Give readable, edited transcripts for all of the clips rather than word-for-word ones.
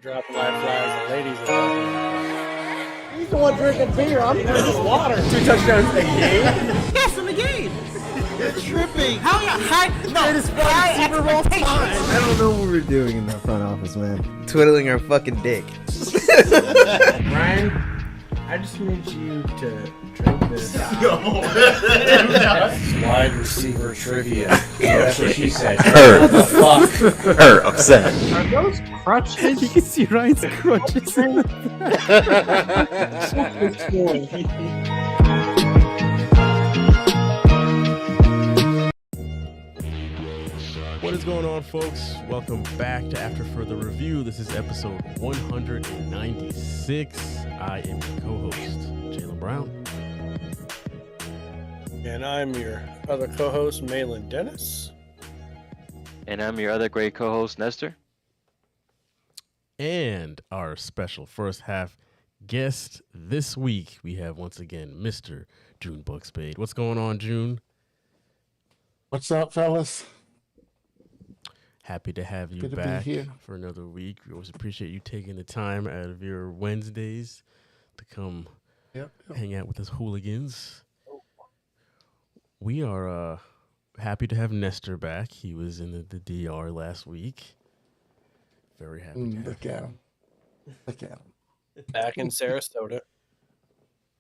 Dropping like flies, the ladies are He's the one drinking beer. I'm drinking water. 2 touchdowns a game? Yes, in the game. You're tripping. How high? No, Greatest fucking Super Bowl time. I don't know what we're doing in that front office, man. Twiddling our fucking dick. Ryan, I just need you to drink this. Wide receiver trivia. That's what she said. Her. What the fuck? Her upset. Are those crutches? You can see Ryan's crutches. What is going on, folks? Welcome back to After Further Review. This is episode 196. I am your co-host, Jaylen Brown. And I'm your other co-host, Malin Dennis. And I'm your other great co-host, Nestor. And our special first half guest this week, we have once again Mr. June Buckspade. What's going on, June? What's up, fellas? Happy to have you Good to be back here. for another week. We always appreciate you taking the time out of your Wednesdays to come hang out with us hooligans. We are happy to have Nestor back. He was in the DR last week. Very happy to have Look at him. Look at him. Back in Sarasota.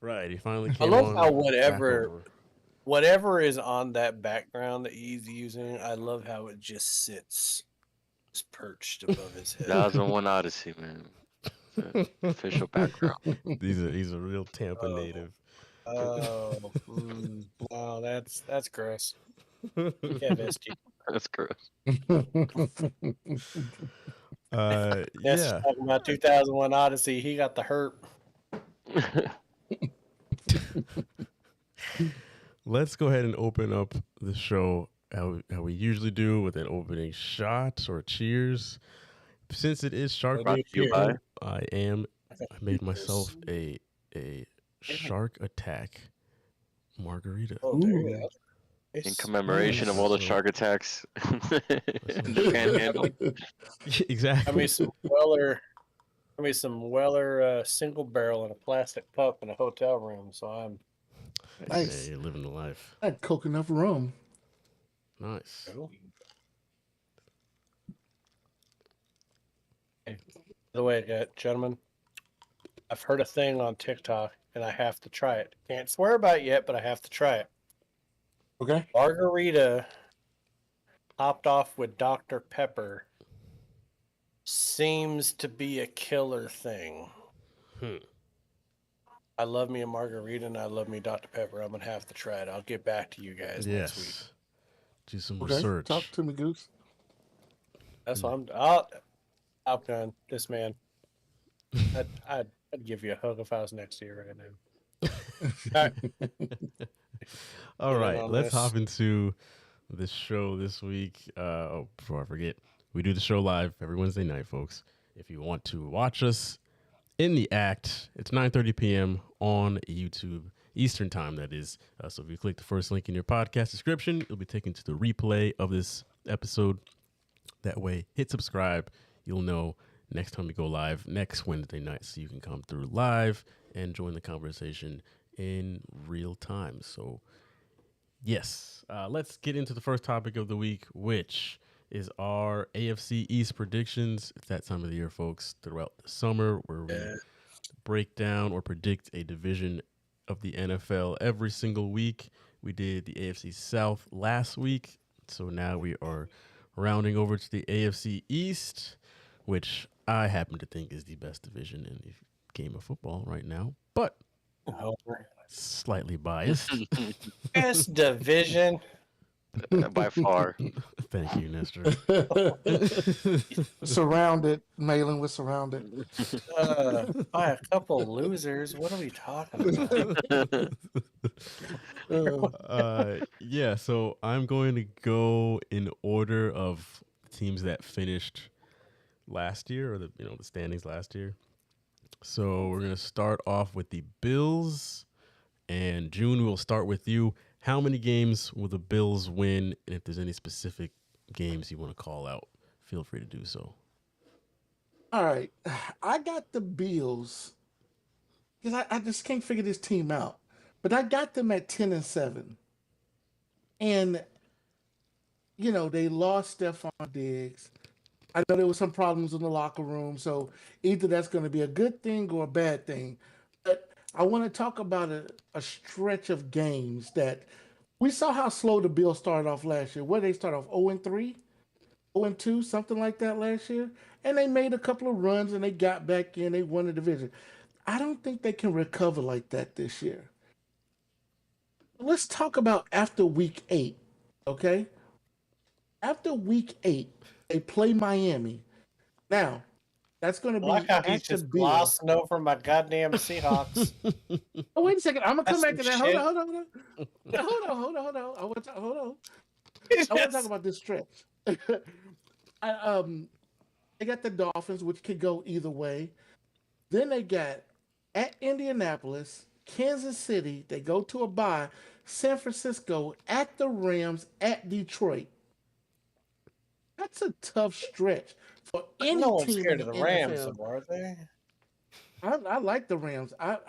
Right, he finally I came love on how back whatever is on that background that he's using, I love how it just sits, just perched above his head. That was the one Odyssey, man. The official background. He's a real Tampa native. Oh, wow, that's gross. Can't miss you. That's gross. Yes, Yeah. talking about 2001 Odyssey, he got the hurt. Let's go ahead and open up the show how we usually do with an opening shot or cheers. Since it is Shark Brought Week, to you by- I made myself a shark attack margarita. Oh, there you go. In commemoration of all the shark attacks you can't handle. Exactly. I mean some Weller single barrel in a plastic pup in a hotel room. So I'm Nice. Hey, you're living the life. I had coconut rum. Nice. By the way, gentlemen, I've heard a thing on TikTok and I have to try it. Can't swear by it yet, but I have to try it. Okay. Margarita topped off with Dr. Pepper seems to be a killer thing. I love me a margarita and I love me Dr. Pepper. I'm gonna have to try it. I'll get back to you guys next week. Yes. Do some Okay. research. Talk to me, Goose. That's what I'll outgun this man. I'd give you a hug if I was next to you right now. All right, on let's this. hop into the show this week. Before I forget, we do the show live every Wednesday night, folks. If you want to watch us in the act, it's 9:30 p.m. on YouTube Eastern time, that is. So if you click the first link in your podcast description, you'll be taken to the replay of this episode. That way, hit subscribe. You'll know next time we go live next Wednesday night, so you can come through live and join the conversation in real time. So yes, let's get into the first topic of the week, which is our AFC East predictions. It's that time of the year, folks, throughout the summer where we break down or predict a division of the NFL every single week. We did the AFC South last week, so now we are rounding over to the AFC East, which I happen to think is the best division in the game of football right now, but slightly biased. Best division. By far. Thank you, Nestor. Surrounded. Malin was surrounded. By a couple losers. What are we talking about? Yeah, so I'm going to go in order of teams that finished last year, or the standings last year. So we're going to start off with the Bills, and June, we'll start with you. How many games will the Bills win? And if there's any specific games you want to call out, feel free to do so. All right. I got the Bills because I just can't figure this team out. But I got them at 10-7. And, they lost Stephon Diggs. I know there was some problems in the locker room, so either that's going to be a good thing or a bad thing. But I want to talk about a stretch of games that we saw how slow the Bills started off last year. Where they started off 0-3, 0-2, something like that last year, and they made a couple of runs and they got back in. They won the division. I don't think they can recover like that this year. Let's talk about after week 8, okay? After week 8, they play Miami. Now, that's going to I like be how he's at the just Bills. glossing over my goddamn Seahawks. Oh, wait a second. I'm gonna come That's back to some that. Hold shit. on, hold on, hold on. Hold on. Hold on. He's I want to talk just- about this stretch. I, they got the Dolphins, which could go either way. Then they got at Indianapolis, Kansas City. They go to a bye. San Francisco at the Rams at Detroit. That's a tough stretch for any no one's team in scared the of the Rams, NFL. though, are they? I like the Rams. I'm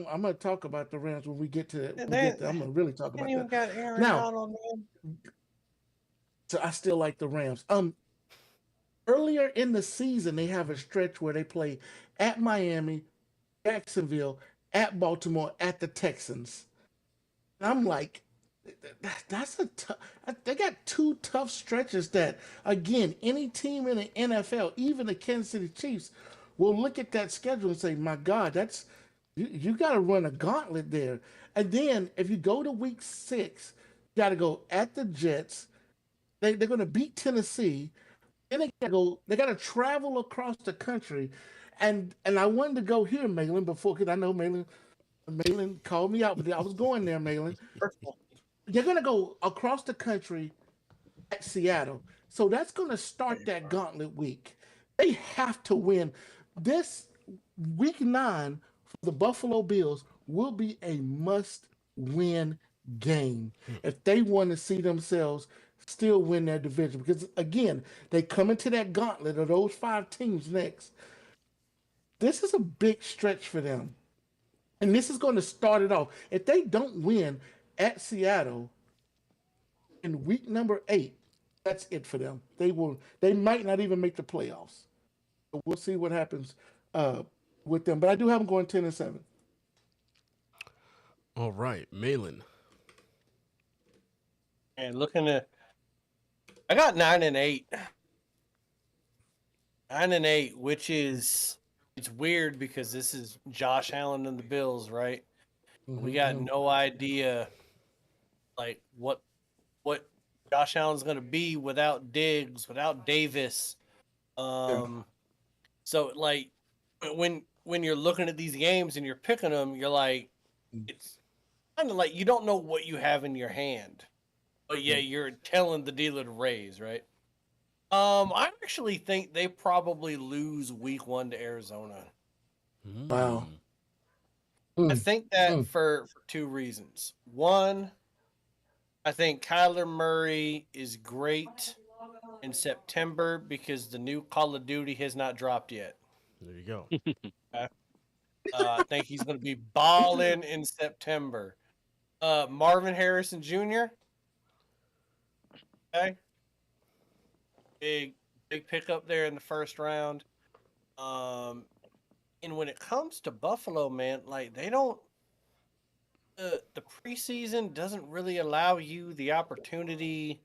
gonna talk about the Rams when we get to And we get they there. I'm gonna really talk ain't about even that. got Aaron Now, Donald, man. so I still like the Rams. Earlier in the season, they have a stretch where they play at Miami, Jacksonville, at Baltimore, at the Texans. And I'm like, that's a tough. They got two tough stretches that, again, any team in the NFL, even the Kansas City Chiefs, will look at that schedule and say, "My God, that's you got to run a gauntlet there." And then if you go to week 6, you got to go at the Jets. They're going to beat Tennessee. Then they gotta go. They gotta travel across the country, and I wanted to go here, Malin, before because I know Malin called me out, but I was going there, Malin. They're gonna go across the country at Seattle, so that's gonna start that gauntlet week. They have to win this week 9 for the Buffalo Bills. Will be a must-win game if they want to see themselves still win their division. Because again, they come into that gauntlet of those 5 teams next. This is a big stretch for them. And this is going to start it off. If they don't win at Seattle in week number 8, that's it for them. They might not even make the playoffs. But we'll see what happens with them. But I do have them going 10-7. All right, Malin. And looking at, I got 9-8. 9-8, which is it's weird because this is Josh Allen and the Bills, right? We got no idea, like what Josh Allen's gonna be without Diggs, without Davis. So like when you're looking at these games and you're picking them, you're like, it's kind of like you don't know what you have in your hand, but yeah, you're telling the dealer to raise, right? I actually think they probably lose week 1 to Arizona. Wow. I think that for 2 reasons. One, I think Kyler Murray is great in September because the new Call of Duty has not dropped yet. There you go. I think he's going to be balling in September. Marvin Harrison Jr. Okay. Big pickup there in the first round. And when it comes to Buffalo, man, like they don't. The preseason doesn't really allow you the opportunity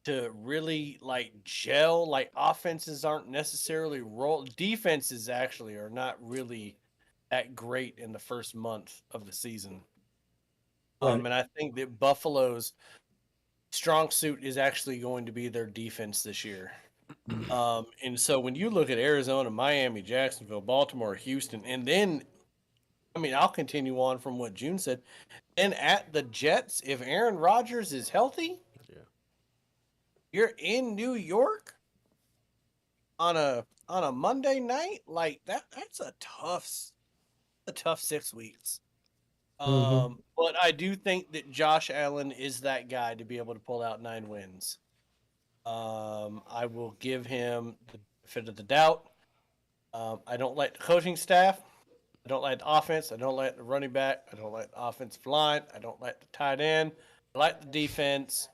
to really like gel. Like offenses aren't necessarily defenses actually are not really that great in the first month of the season. And I think that Buffalo's strong suit is actually going to be their defense this year. And so when you look at Arizona, Miami, Jacksonville, Baltimore, Houston, and then, I mean, I'll continue on from what June said. And at the Jets, if Aaron Rodgers is healthy, you're in New York on a Monday night, like that's a tough 6 weeks. But I do think that Josh Allen is that guy to be able to pull out 9 wins. I will give him the benefit of the doubt. I don't like the coaching staff. I don't like the offense. I don't like the running back. I don't like the offensive line. I don't like the tight end. I like the defense.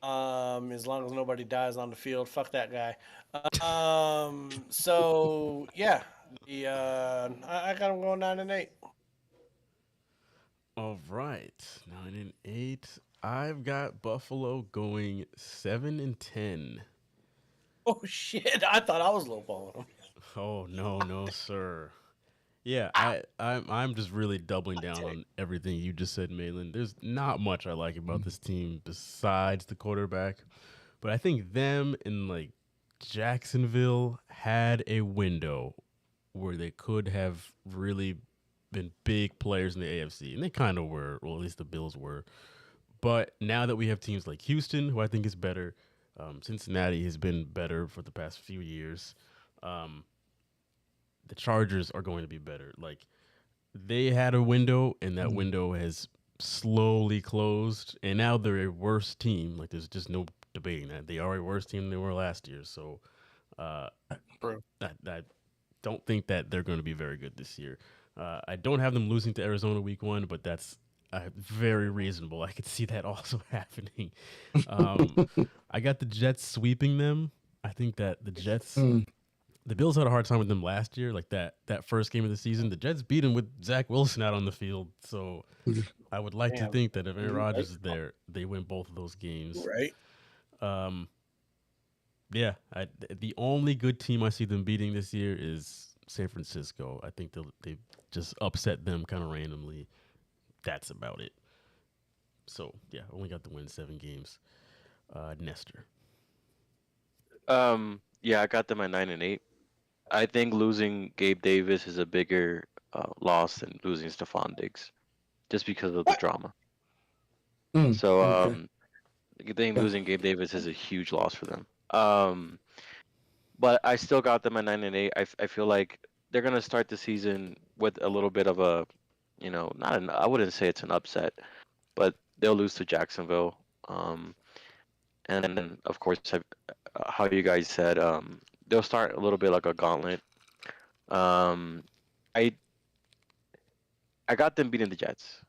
As long as nobody dies on the field, fuck that guy. So yeah, I got him going 9-8. All right, 9-8. I've got Buffalo going 7-10. Oh shit! I thought I was lowballing him. Oh no, no, sir. Yeah, I'm just really doubling down on everything you just said, Malin. There's not much I like about this team besides the quarterback, but I think them and like Jacksonville had a window where they could have really been big players in the AFC, and they kind of were. Well, at least the Bills were. But now that we have teams like Houston, who I think is better, Cincinnati has been better for the past few years. Um, the Chargers are going to be better. Like they had a window, and that window has slowly closed, and now they're a worse team. Like there's just no debating that they are a worse team than they were last year. So, True. I don't think that they're going to be very good this year. I don't have them losing to Arizona week 1, but that's very reasonable. I could see that also happening. I got the Jets sweeping them. I think that the Jets, the Bills had a hard time with them last year, like that first game of the season. The Jets beat them with Zach Wilson out on the field. So I would like to Damn. think that if Aaron Rodgers is there, they win both of those games. Right. Yeah, the only good team I see them beating this year is San Francisco. I think they just upset them kind of randomly. That's about it. So yeah, only got to win 7 games. Nestor. Yeah, I got them at 9-8. I think losing Gabe Davis is a bigger loss than losing Stephon Diggs, just because of the drama. So I think losing Gabe Davis is a huge loss for them. But I still got them at 9-8. I feel like they're gonna start the season with a little bit of a, I wouldn't say it's an upset, but they'll lose to Jacksonville. And then of course, how you guys said, they'll start a little bit like a gauntlet. I I got them beating the Jets.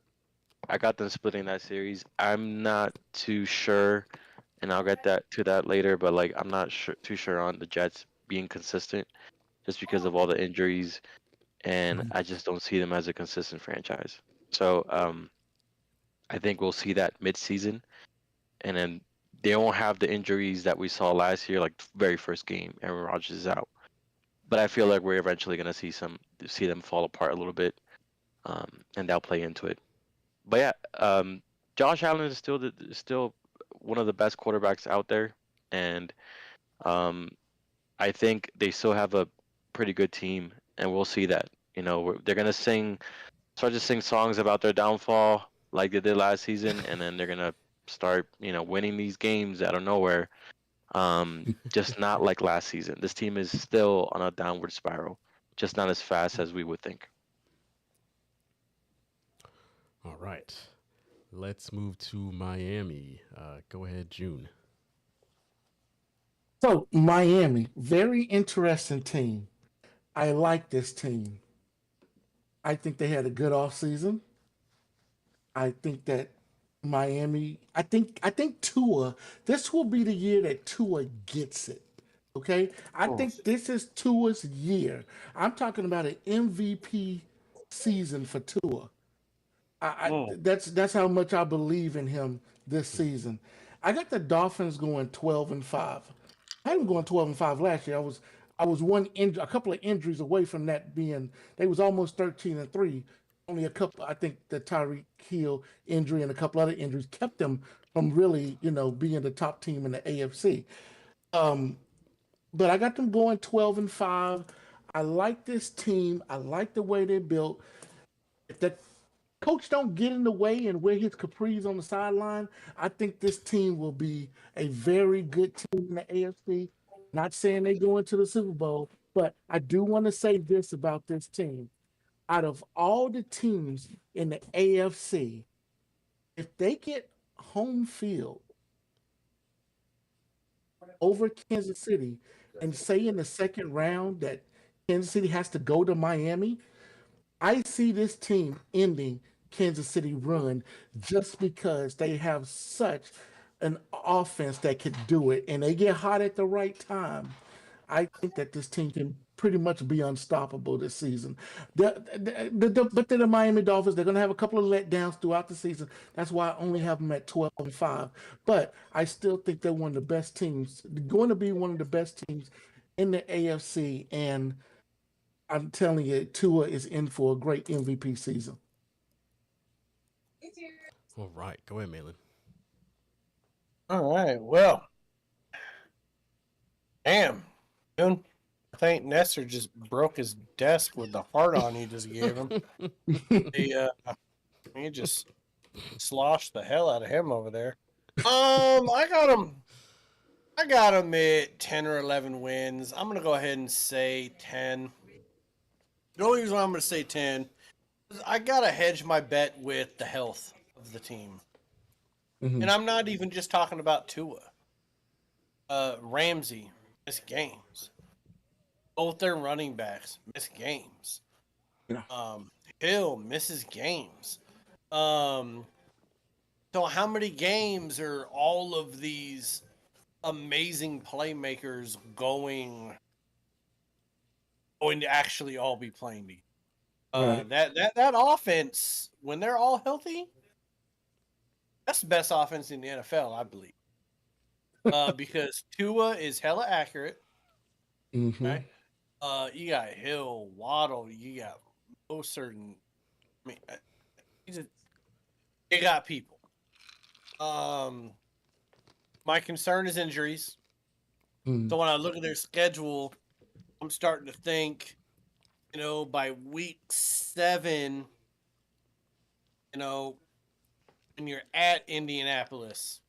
I got them splitting that series. I'm not too sure, and I'll get to that later. But like, I'm not too sure on the Jets being consistent, just because of all the injuries, and I just don't see them as a consistent franchise. So I think we'll see that mid-season, and then they won't have the injuries that we saw last year, like the very first game, Aaron Rodgers is out. But I feel like we're eventually gonna see them fall apart a little bit, and that'll play into it. But yeah, Josh Allen is still one of the best quarterbacks out there, and I think they still have a pretty good team, and we'll see that. They're gonna start to sing songs about their downfall like they did last season, and then they're gonna start winning these games out of nowhere. Just not like last season. This team is still on a downward spiral, just not as fast as we would think. All right. Let's move to Miami. Go ahead, June. So Miami, very interesting team. I like this team. I think they had a good offseason. I think that Miami, I think Tua, this will be the year that Tua gets it. Okay? I think this is Tua's year. I'm talking about an MVP season for Tua. That's how much I believe in him this season. I got the Dolphins going 12-5. I had them going 12-5 last year. I was a couple of injuries away from that being. They was almost 13-3. Only a couple. I think the Tyreek Hill injury and a couple other injuries kept them from really, being the top team in the AFC. But I got them going 12-5. I like this team. I like the way they're built. If the coach don't get in the way and wear his capris on the sideline, I think this team will be a very good team in the AFC. Not saying they go into the Super Bowl, but I do want to say this about this team. Out of all the teams in the AFC, if they get home field over Kansas City and say in the second round that Kansas City has to go to Miami. I see this team ending Kansas City run just because they have such an offense that could do it and they get hot at the right time. I think that this team can pretty much be unstoppable this season. But then the Miami Dolphins, they're going to have a couple of letdowns throughout the season. That's why I only have them at 12-5. But I still think they're one of the best teams. They're going to be one of the best teams in the AFC. And I'm telling you, Tua is in for a great MVP season. All right, go ahead, Malin. All right. Well, damn. Dude, I think Nestor just broke his desk with the heart on he just gave him. He just sloshed the hell out of him over there. I got him at 10 or 11 wins. I'm gonna go ahead and say 10. The only reason why I'm gonna say 10 is I gotta hedge my bet with the health of the team. Mhm. And I'm not even just talking about Tua. Ramsey missed games. Both their running backs miss games. Yeah. Hill misses games. So how many games are all of these amazing playmakers going to actually all be playing together? Right. That offense, when they're all healthy, that's the best offense in the NFL, I believe. Because Tua is hella accurate, Mhm. right? You got Hill, Waddle, you got most certain. I mean, they got people. My concern is injuries. Mhm. So when I look at their schedule, I'm starting to think, by week 7, when you're at Indianapolis,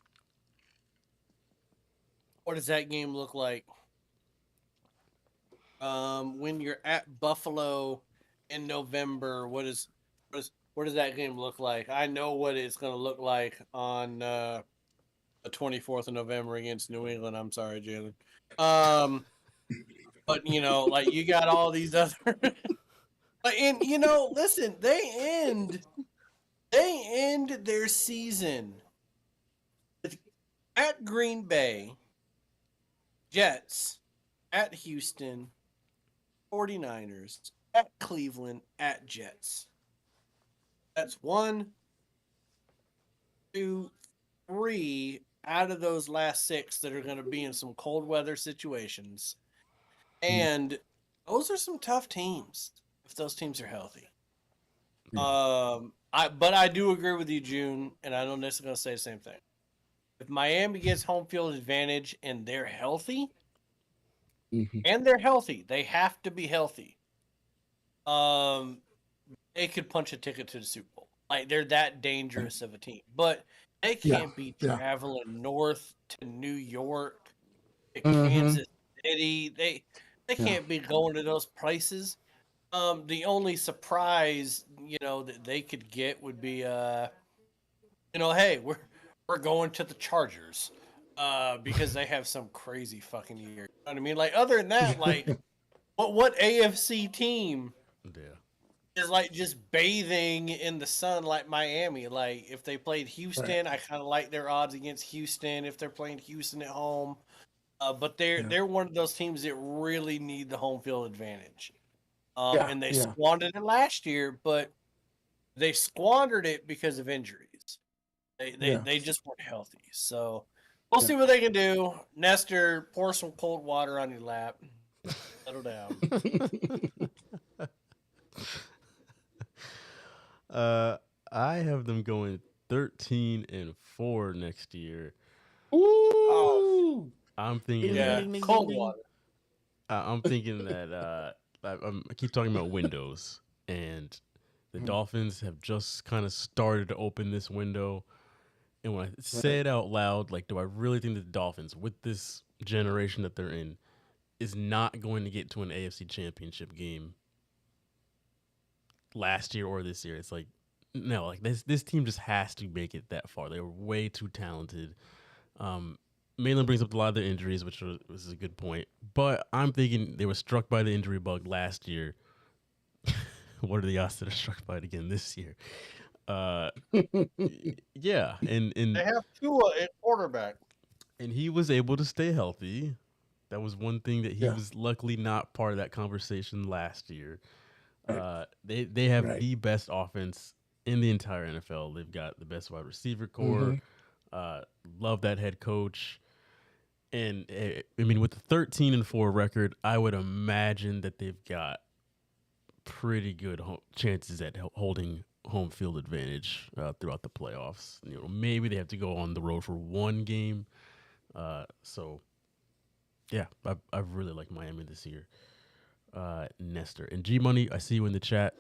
what does that game look like? When you're at Buffalo in November, what does that game look like? I know what it's going to look like on the 24th of November against New England. I'm sorry, Jalen. But like you got all these other, and listen, they end their season at Green Bay, Jets, at Houston, 49ers, at Cleveland, at Jets. That's 1, 2, 3 out of those last 6 that are going to be in some cold weather situations. And those are some tough teams if those teams are healthy. But I do agree with you, June, and I don't necessarily say the same thing. If Miami gets home field advantage and they're healthy, they have to be healthy. They could punch a ticket to the Super Bowl. Like they're that dangerous of a team, but they can't be traveling north to New York, to Kansas City. They can't be going to those places. The only surprise, that they could get would be, hey, we're going to the Chargers, because they have some crazy fucking year. You know what I mean? Like other than that, like, what AFC team is like just bathing in the sun like Miami? Like if they played Houston, I kind of like their odds against Houston if they're playing Houston at home. But they're one of those teams that really need the home field advantage. And they squandered it last year, but they squandered it because of injuries. They just weren't healthy. So we'll see what they can do. Nestor, pour some cold water on your lap. Settle down. I have them going 13-4 next year. Ooh. I'm thinking cold water. I'm thinking that I keep talking about windows, and the Dolphins have just kind of started to open this window. And when I say it out loud, like, do I really think that the Dolphins, with this generation that they're in, is not going to get to an AFC Championship game last year or this year? It's like, no, like this team just has to make it that far. They're way too talented. Malin brings up a lot of the injuries, which was a good point. But I'm thinking they were struck by the injury bug last year. What are the odds that they're struck by it again this year? Yeah, and They have Tua at quarterback. and he was able to stay healthy. That was one thing that he Yeah. was luckily not part of that conversation last year. Right. They have Right. the best offense in the entire NFL. They've got the best wide receiver core. Love that head coach. And I mean, with the 13-4 record, I would imagine that they've got pretty good chances at holding home field advantage throughout the playoffs. Maybe they have to go on the road for one game. So, yeah, I've really liked Miami this year. Nestor and G Money, I see you in the chat.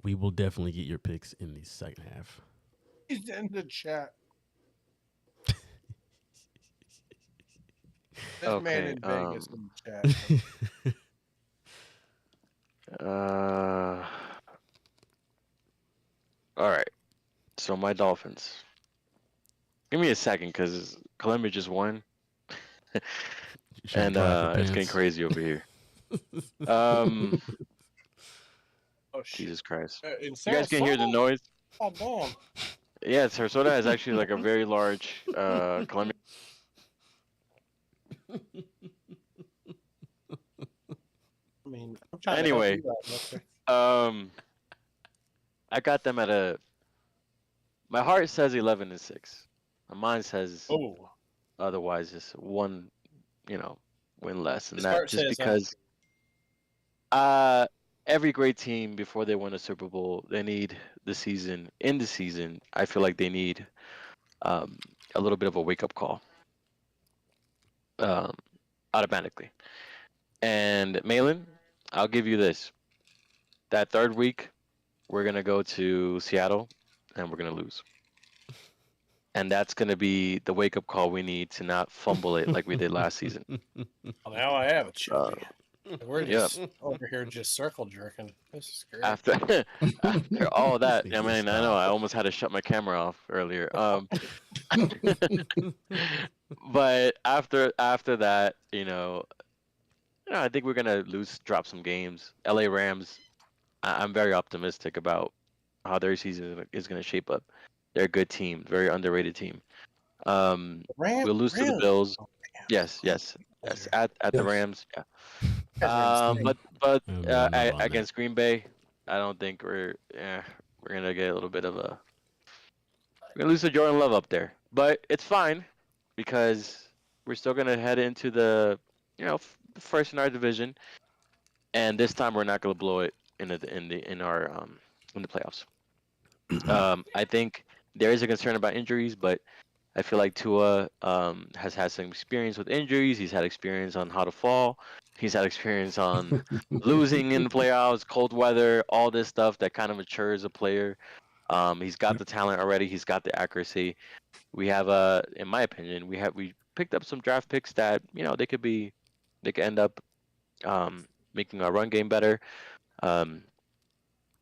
We will definitely get your picks in the second half. He's in the chat. This man in Vegas in the chat. All right. So my Dolphins. Give me a second, because Columbia just won, and it's getting crazy over here. Oh shit! Jesus Christ! In You guys can hear the Sarasota? noise? Oh damn! Yeah, Sarasota is actually like a very large Columbia. I mean, I'm trying Anyway, to help you out, Lester. I got them at a. My heart says 11-6. My mind says otherwise. Just one, win less, and His that heart just says because. Every great team before they win a Super Bowl, they need the season. In the season, I feel like they need a little bit of a wake up call, automatically. And Malin, I'll give you this: that third week, we're gonna go to Seattle, and we're gonna lose. And that's going to be the wake up call we need to not fumble it like we did last season. Well, now I have it, Shelby. We're yeah. just over here just circle jerking. This is great. After all that, I mean, I know I almost had to shut my camera off earlier. But after that, I think we're gonna drop some games. LA Rams, I'm very optimistic about how their season is gonna shape up. They're a good team, very underrated team. We'll lose to the Bills. Yes. At the Rams. Yeah. But against Green Bay, I don't think we're gonna get a little bit of a. We're gonna lose to Jordan Love up there, but it's fine because we're still gonna head into the first in our division, and this time we're not gonna blow it in the playoffs. I think there is a concern about injuries, but I feel like Tua has had some experience with injuries. He's had experience on how to fall. He's had experience on losing in the playoffs, cold weather, all this stuff that kind of matures a player. He's got the talent already. He's got the accuracy. We have in my opinion, we picked up some draft picks that they could end up making our run game better.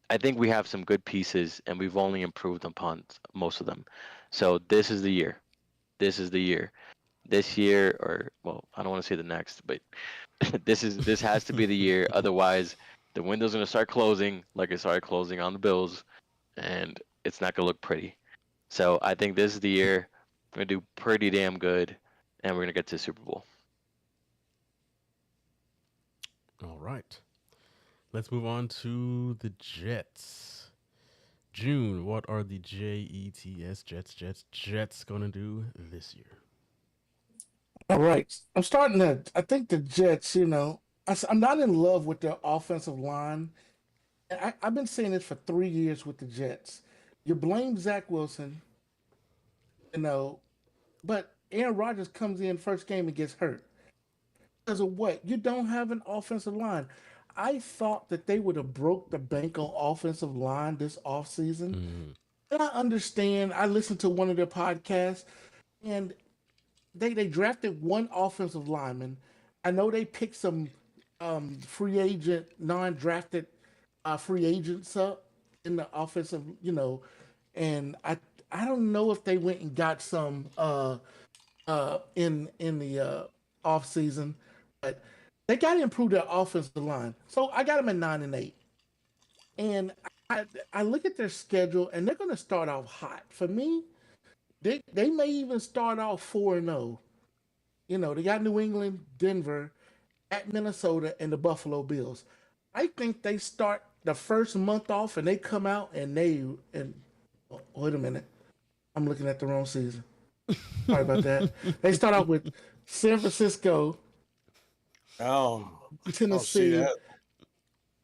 I think we have some good pieces, and we've only improved upon most of them. So this is the year. This year, or well, I don't want to say the next, but this has to be the year. Otherwise, the window's gonna start closing like it started closing on the Bills, and it's not gonna look pretty. So I think this is the year. We're gonna do pretty damn good, and we're gonna get to the Super Bowl. All right. Let's move on to the Jets. June, what are the Jets going to do this year? All right. I think the Jets, I'm not in love with their offensive line. I've been saying this for 3 years with the Jets. You blame Zach Wilson, but Aaron Rodgers comes in first game and gets hurt. Because of what? You don't have an offensive line. I thought that they would have broke the bank on offensive line this offseason. And I understand. I listened to one of their podcasts, and they drafted one offensive lineman. I know they picked some free agent, non-drafted free agents up in the offensive, and I don't know if they went and got some in the off season, but they got to improve their offensive line. So I got them at 9-8, and I look at their schedule, and they're going to start off hot. For me, they may even start off 4-0. You know, they got New England, Denver, at Minnesota, and the Buffalo Bills. I think they start the first month off, and they come out and oh, wait a minute, I'm looking at the wrong season. Sorry about that. They start off with San Francisco, Oh, I don't see Tennessee. that.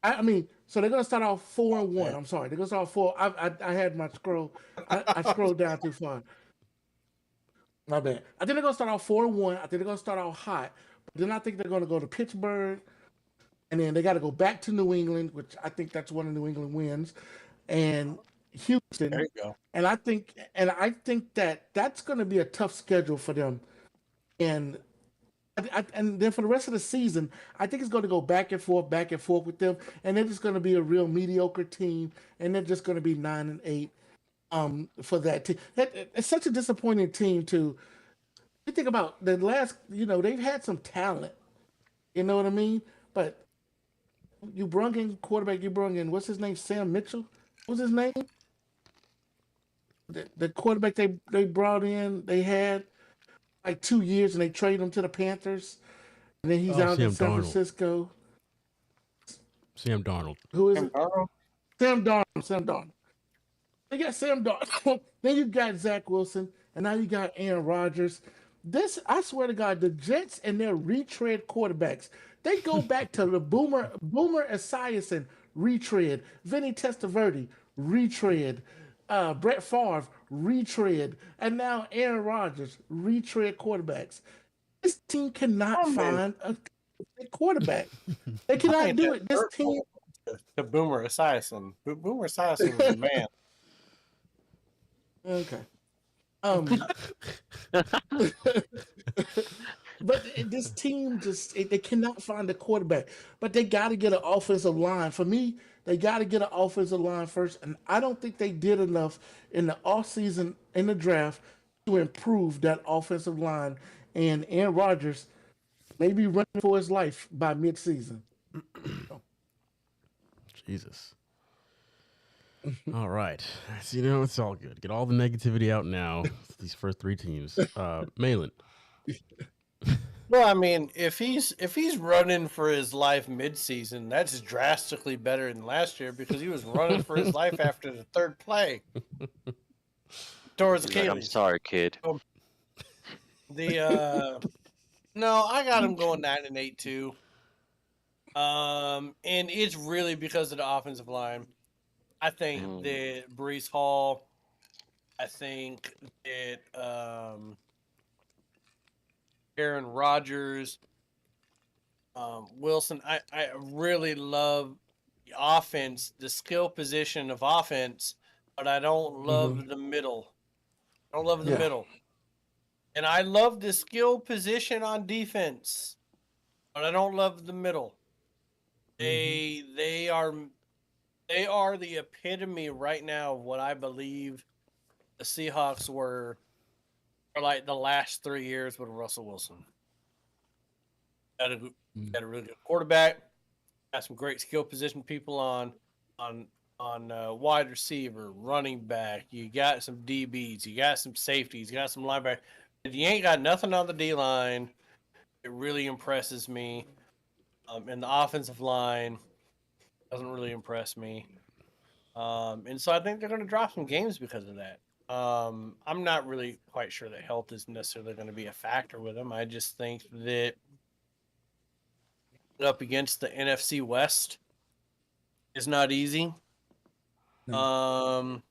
I mean, so they're gonna start off 4-1. Yeah. I'm sorry, they're gonna start off 4. I had my scroll. I scrolled down too far. My bad. I think they're gonna start off 4-1. I think they're gonna start off hot. But then I think they're gonna go to Pittsburgh, and then they got to go back to New England, which I think that's one of New England wins, and Houston. There you go. And I think that that's going to be a tough schedule for them. And and then for the rest of the season, I think it's going to go back and forth with them, and they're just going to be a real mediocre team, and they're just going to be 9-8 for that team. It's such a disappointing team too. You think about the last, they've had some talent, you know what I mean? But you brung in quarterback, what's his name, Sam Mitchell? What's his name? The quarterback they brought in, they had like 2 years, and they traded him to the Panthers, and then he's out in Sam San Darnold. Francisco. Sam Darnold. Who is Sam it? Darnold? Sam Darnold. They got Sam Darnold. Then you got Zach Wilson, and now you got Aaron Rodgers. This, I swear to God, the Jets and their retread quarterbacks, they go back to the Boomer Esiason retread, Vinny Testaverde retread, Brett Favre retread, and now Aaron Rodgers retread quarterbacks. This team cannot find a quarterback. They cannot do it. This team. The Boomer Esiason. Boomer Esiason was the man. Okay. But this team they cannot find a quarterback. But they got to get an offensive line. For me, they got to get an offensive line first. And I don't think they did enough in the offseason, in the draft, to improve that offensive line. And Aaron Rodgers may be running for his life by midseason. Jesus. All right. So, it's all good. Get all the negativity out now. These first three teams. Malin. Well, I mean, if he's running for his life midseason, that's drastically better than last year because he was running for his life after the third play. Towards He's like, I'm Achilles. sorry, kid. No, I got him going 9-8 too. And it's really because of the offensive line. I think that Brees Hall. I think that Aaron Rodgers, Wilson. I really love the offense, the skill position of offense, but I don't love the middle. I don't love the middle. And I love the skill position on defense, but I don't love the middle. They are the epitome right now of what I believe the Seahawks were for like the last 3 years with Russell Wilson. Got a really good quarterback. Got some great skill position people on wide receiver, running back. You got some DBs. You got some safeties. You got some linebackers. If you ain't got nothing on the D line, it really impresses me. And the offensive line doesn't really impress me. And so I think they're going to drop some games because of that. I'm not really quite sure that health is necessarily going to be a factor with them. I just think that up against the NFC West is not easy. And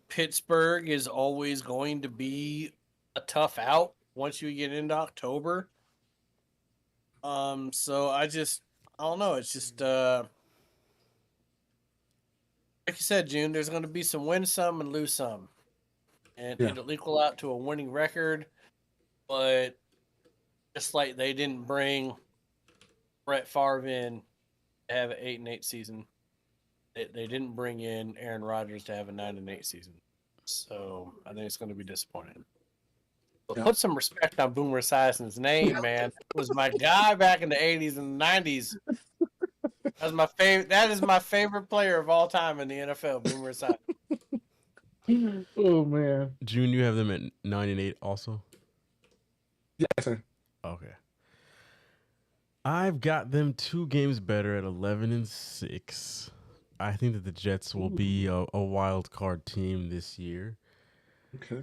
Pittsburgh is always going to be a tough out once you get into October. So I don't know. It's just like you said, June, there's going to be some win some and lose some. And it'll equal out to a winning record. But just like they didn't bring Brett Favre in to have an 8-8 season, they didn't bring in Aaron Rodgers to have a 9-8 season. So I think it's going to be disappointing. But Yeah. put some respect on Boomer Esiason's name, man. It was my guy back in the 80s and 90s. That's my favorite. That is my favorite player of all time in the NFL, Boomer Esiason. Oh man. June, you have them at 9-8 also? Yes, sir. Okay. I've got them 2 games better at 11-6. I think that the Jets will be a wild card team this year. Okay.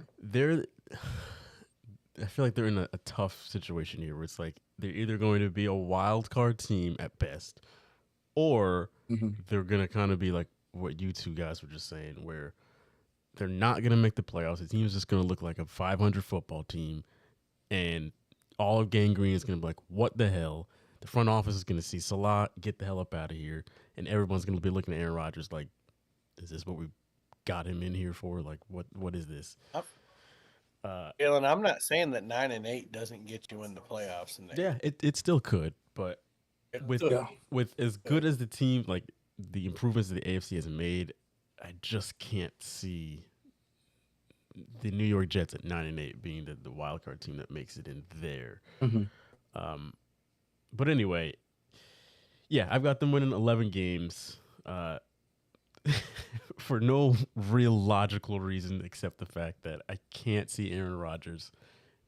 I feel like they're in a tough situation here where it's like they're either going to be a wild card team at best, or they're going to kind of be like what you two guys were just saying, where they're not going to make the playoffs. The team's just going to look like a 500 football team, and all of Gang Green is going to be like, what the hell? The front office is going to see Salah, get the hell up out of here, and everyone's going to be looking at Aaron Rodgers like, is this what we got him in here for? Like, what is this? Dylan, I'm not saying that 9-8 doesn't get you in the playoffs. Yeah, it still could, but with Yeah. with as good as the team, like the improvements that the AFC has made, I just can't see the New York Jets at 9-8 being the wild card team that makes it in there. But anyway, yeah, I've got them winning 11 games for no real logical reason except the fact that I can't see Aaron Rodgers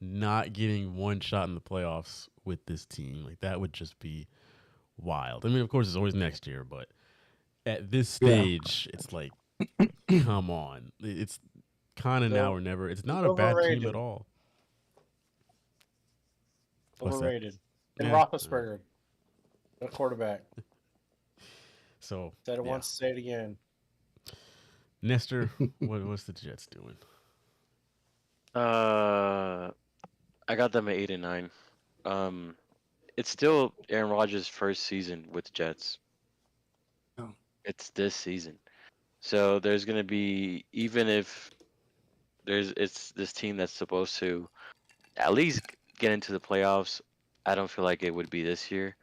not getting one shot in the playoffs with this team. Like, that would just be wild. I mean, of course, it's always next year, but at this stage, it's like, come on. It's kind of now or never. It's not a bad team at all. What's that? Overrated. And Yeah. Roethlisberger, a quarterback. So Said it once, say it again. Nestor, what's the Jets doing? I got them at 8-9. It's still Aaron Rodgers' first season with the Jets. Oh. It's this season, so there's gonna be, even if it's this team that's supposed to at least get into the playoffs. I don't feel like it would be this year.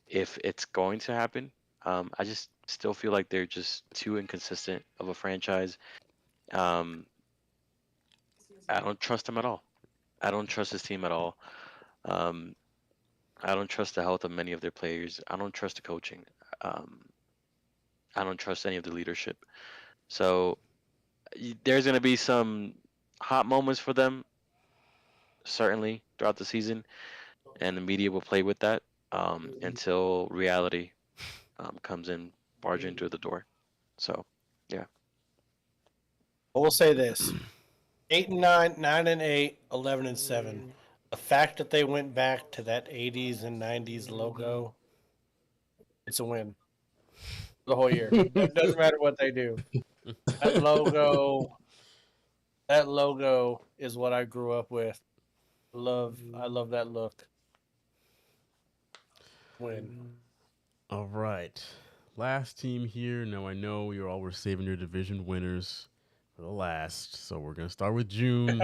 If it's going to happen, I just still feel like they're just too inconsistent of a franchise. I don't trust them at all. I don't trust this team at all. I don't trust the health of many of their players. I don't trust the coaching. I don't trust any of the leadership. So there's going to be some hot moments for them, certainly, throughout the season. And the media will play with that until reality comes in, barging through the door. So, yeah. I will say this: 8-9, 9-8, 11-7. The fact that they went back to that 80s and 90s logo, it's a win. The whole year. It doesn't matter what they do. That logo is what I grew up with. I love that look. Win. All right. Last team here. Now, I know you all were saving your division winners for the last, so we're going to start with June.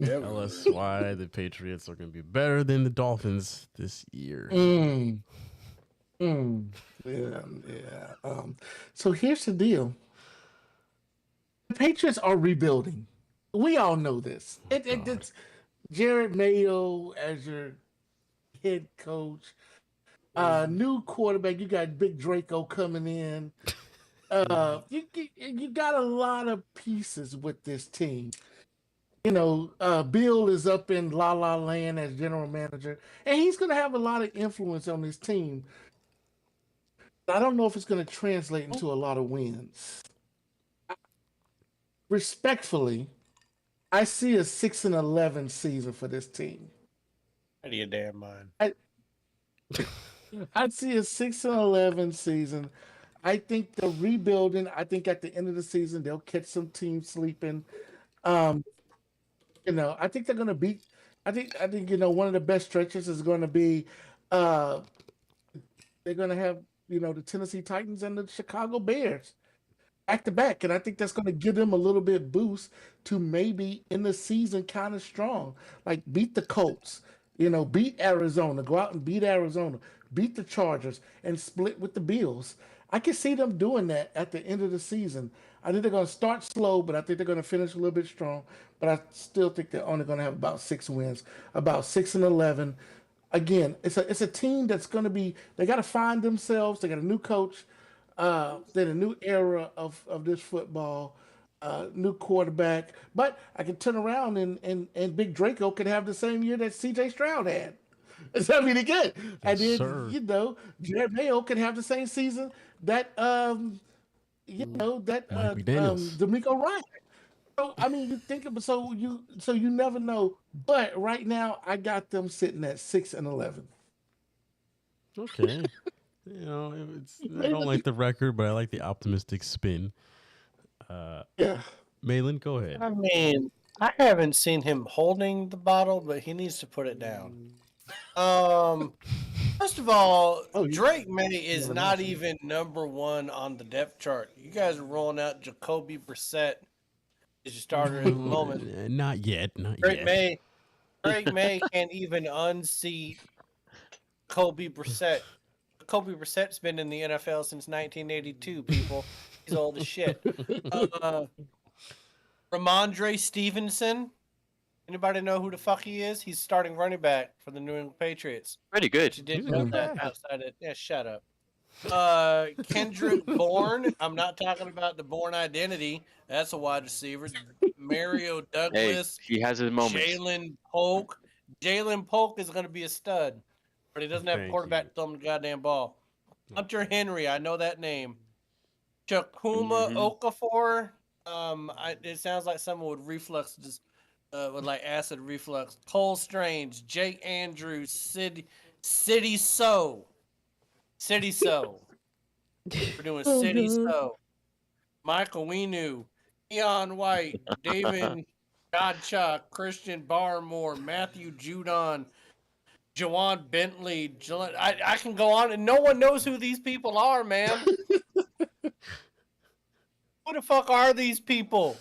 Tell us why the Patriots are going to be better than the Dolphins this year. Yeah. So here's the deal. The Patriots are rebuilding. We all know this. It's Jared Mayo as your head coach. New quarterback. You got Big Draco coming in. You got a lot of pieces with this team. You know, Bill is up in La La Land as general manager, and he's going to have a lot of influence on this team. I don't know if it's going to translate into a lot of wins. Respectfully, I see a 6-11 season for this team. Out of your damn mind. I'd see a 6-11 season. I think they're rebuilding. I think at the end of the season they'll catch some teams sleeping. You know, I think they're gonna beat. I think you know, one of the best stretches is going to be. They're going to have, you know, the Tennessee Titans and the Chicago Bears back to back, and I think that's going to give them a little bit boost to maybe in the season kind of strong, like beat the Colts. You know, beat Arizona, go out and beat Arizona, beat the Chargers, and split with the Bills. I can see them doing that at the end of the season. I think they're going to start slow, but I think they're going to finish a little bit strong. But I still think they're only going to have about 6 wins, about 6-11. Again, it's a team that's going to be. They got to find themselves. They got a new coach. They're in a new era of this football. New quarterback, but I can turn around and Big Draco could have the same year that C.J. Stroud had. I mean, again, and then sir. Jared Mayo can have the same season that Mike McDaniels. D'Amico Ryan. So I mean, you think of so you never know. But right now, I got them sitting at 6-11. Okay. I don't like the record, but I like the optimistic spin. Yeah. Malin, go ahead. I mean, I haven't seen him holding the bottle, but he needs to put it down. First of all, Drake May is not even number 1 on the depth chart. You guys are rolling out Jacoby Brissett as your starter at the moment. Not yet. Drake May can't even unseat Jacoby Brissett. Jacoby Brissett's been in the NFL since 1982, people. He's old as shit. Ramondre Stevenson. Anybody know who the fuck he is? He's starting running back for the New England Patriots. Pretty good. You didn't know that outside of... Yeah, shut up. Kendrick Bourne. I'm not talking about the Bourne identity. That's a wide receiver. Mario Douglas. Hey, he has his moments. Jalen Polk. Jalen Polk is going to be a stud, but he doesn't have a quarterback to throw him the goddamn ball. Hunter Henry. I know that name. Chakuma Okafor. It sounds like someone with reflux, with like acid reflux. Cole Strange, Jake Andrews, City So. We're doing City So. Michael Winu, Keon White, David Godchuk, Christian Barmore, Matthew Judon, Jawan Bentley. I can go on, and no one knows who these people are, man. Who the fuck are these people?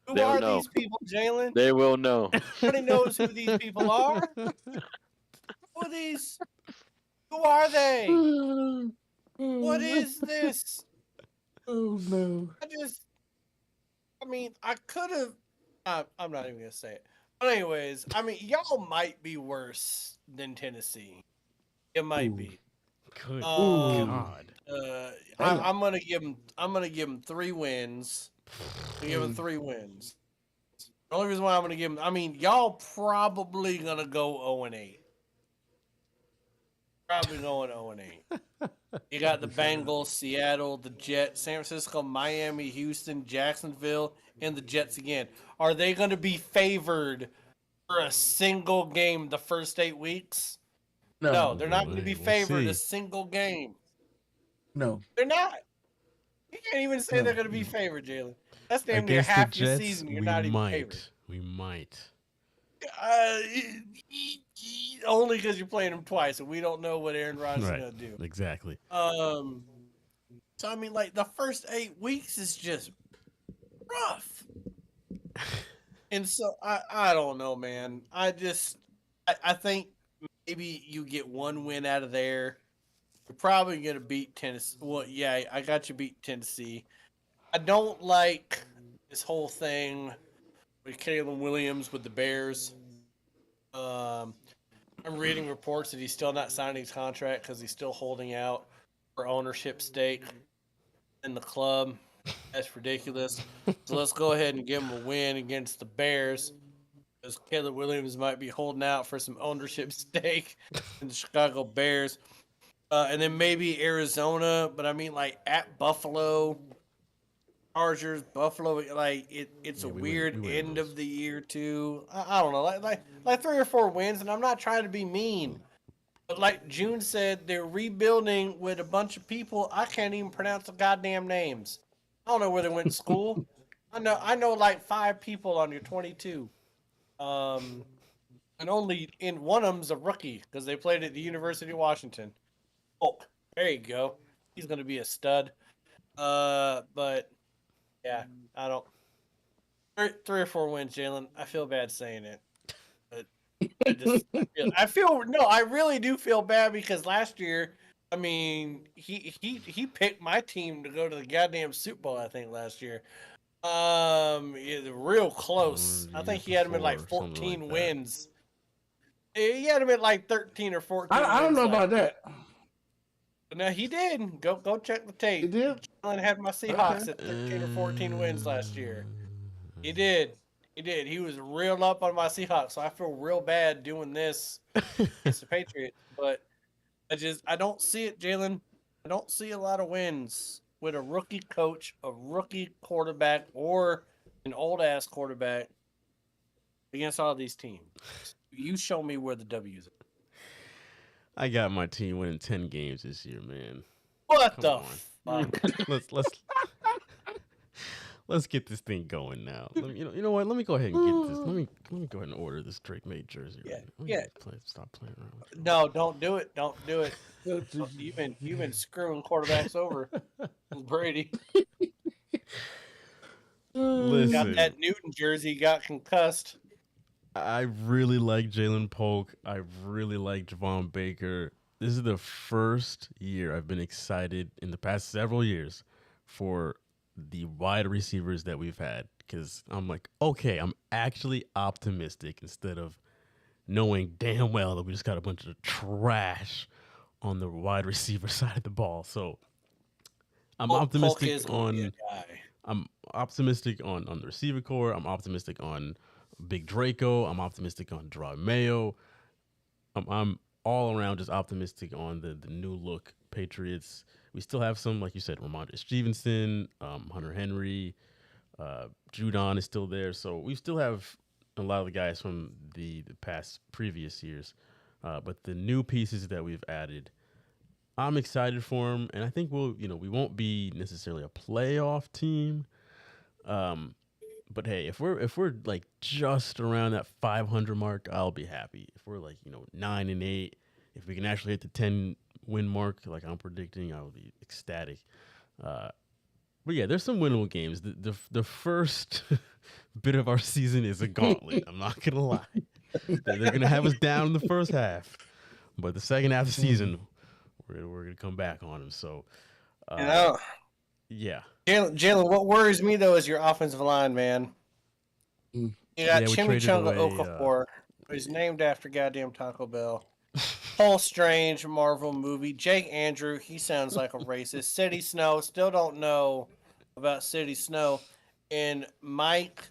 Who are these people, Jalen? They will know. Nobody knows who these people are. Who are these? Who are they? What is this? Oh no! I could have. I'm not even gonna say it. But anyways, y'all might be worse than Tennessee. It might be. Good God. I'm gonna give them 3 wins. Give them 3 wins. The only reason why I'm gonna give them, y'all probably gonna go 0-8. Probably going 0-8. You got the Bengals, Seattle, the Jets, San Francisco, Miami, Houston, Jacksonville, and the Jets again. Are they going to be favored for a single game the first 8 weeks? No, they're not going to be favored a single game. No, they're not. You can't even say they're going to be favored, Jalen. That's damn near half your season. You're not even favored. We might. Only because you're playing them twice, and we don't know what Aaron Rodgers is going to do. Exactly. So the first 8 weeks is just rough. And so I don't know, man. I think maybe you get 1 win out of there. You're probably gonna beat Tennessee. Well, yeah, I got you beat Tennessee. I don't like this whole thing with Caleb Williams with the Bears. I'm reading reports that he's still not signing his contract because he's still holding out for ownership stake in the club. That's ridiculous. So let's go ahead and give him a win against the Bears, because Caleb Williams might be holding out for some ownership stake in the Chicago Bears. And then maybe Arizona, but at Buffalo, Chargers, Buffalo, it's a weird end of the year too. I don't know, like 3 or 4 wins, and I'm not trying to be mean, but like June said, they're rebuilding with a bunch of people I can't even pronounce the goddamn names. I don't know where they went to school. I know like 5 people on your 22, and only in one of them's a rookie because they played at the University of Washington. Oh, there you go. He's gonna be a stud. But yeah, I don't. 3 or 4 wins, Jalen. I feel bad saying it, but I really do feel bad because last year I mean, he picked my team to go to the goddamn Super Bowl, I think, last year. Yeah, real close. I think he had him at like 14 wins. He had him at like 13 or 14 I don't wins know last about year. that. No, he did. Go check the tape. He did? Jalen had my Seahawks at 13 or 14 wins last year. He did. He was real up on my Seahawks, so I feel real bad doing this against the Patriots. But I don't see it, Jalen. I don't see a lot of wins with a rookie coach, a rookie quarterback, or an old-ass quarterback against all these teams. You show me where the W's are. I got my team winning 10 games this year, man. What Come the on. fuck? Let's get this thing going now. You know what? Let me go ahead and get this. Let me go ahead and order this Drake made jersey. Yeah. Stop playing around with it. No, don't do it. Don't do it. You've been screwing quarterbacks over, Brady. Listen, Got that Newton jersey, got concussed. I really like Jalen Polk. I really like Javon Baker. This is the first year I've been excited in the past several years for the wide receivers that we've had, because I'm like, okay, I'm actually optimistic instead of knowing damn well that we just got a bunch of trash on the wide receiver side of the ball. So I'm optimistic on the receiver core. I'm optimistic on Big Draco. I'm optimistic on Draw Mayo. I'm all around just optimistic on the new look Patriots. We still have some, like you said, Ramondre Stevenson, Hunter Henry, Judon is still there. So we still have a lot of the guys from the past previous years. But the new pieces that we've added, I'm excited for them. And I think we won't be necessarily a playoff team. But hey, if we're like just around that 500 mark, I'll be happy. If we're like 9-8, if we can actually hit the 10 win mark, like I'm predicting, I will be ecstatic. But yeah, there's some winnable games. The first bit of our season is a gauntlet. I'm not gonna lie. They're gonna have us down in the first half, but the second half of the season, we're gonna come back on them. So, yeah. Jalen, what worries me though is your offensive line, man. You got Chimichanga Okafor, who's named after goddamn Taco Bell. Whole strange Marvel movie. Jake Andrew, he sounds like a racist. City Snow, still don't know about City Snow. And Mike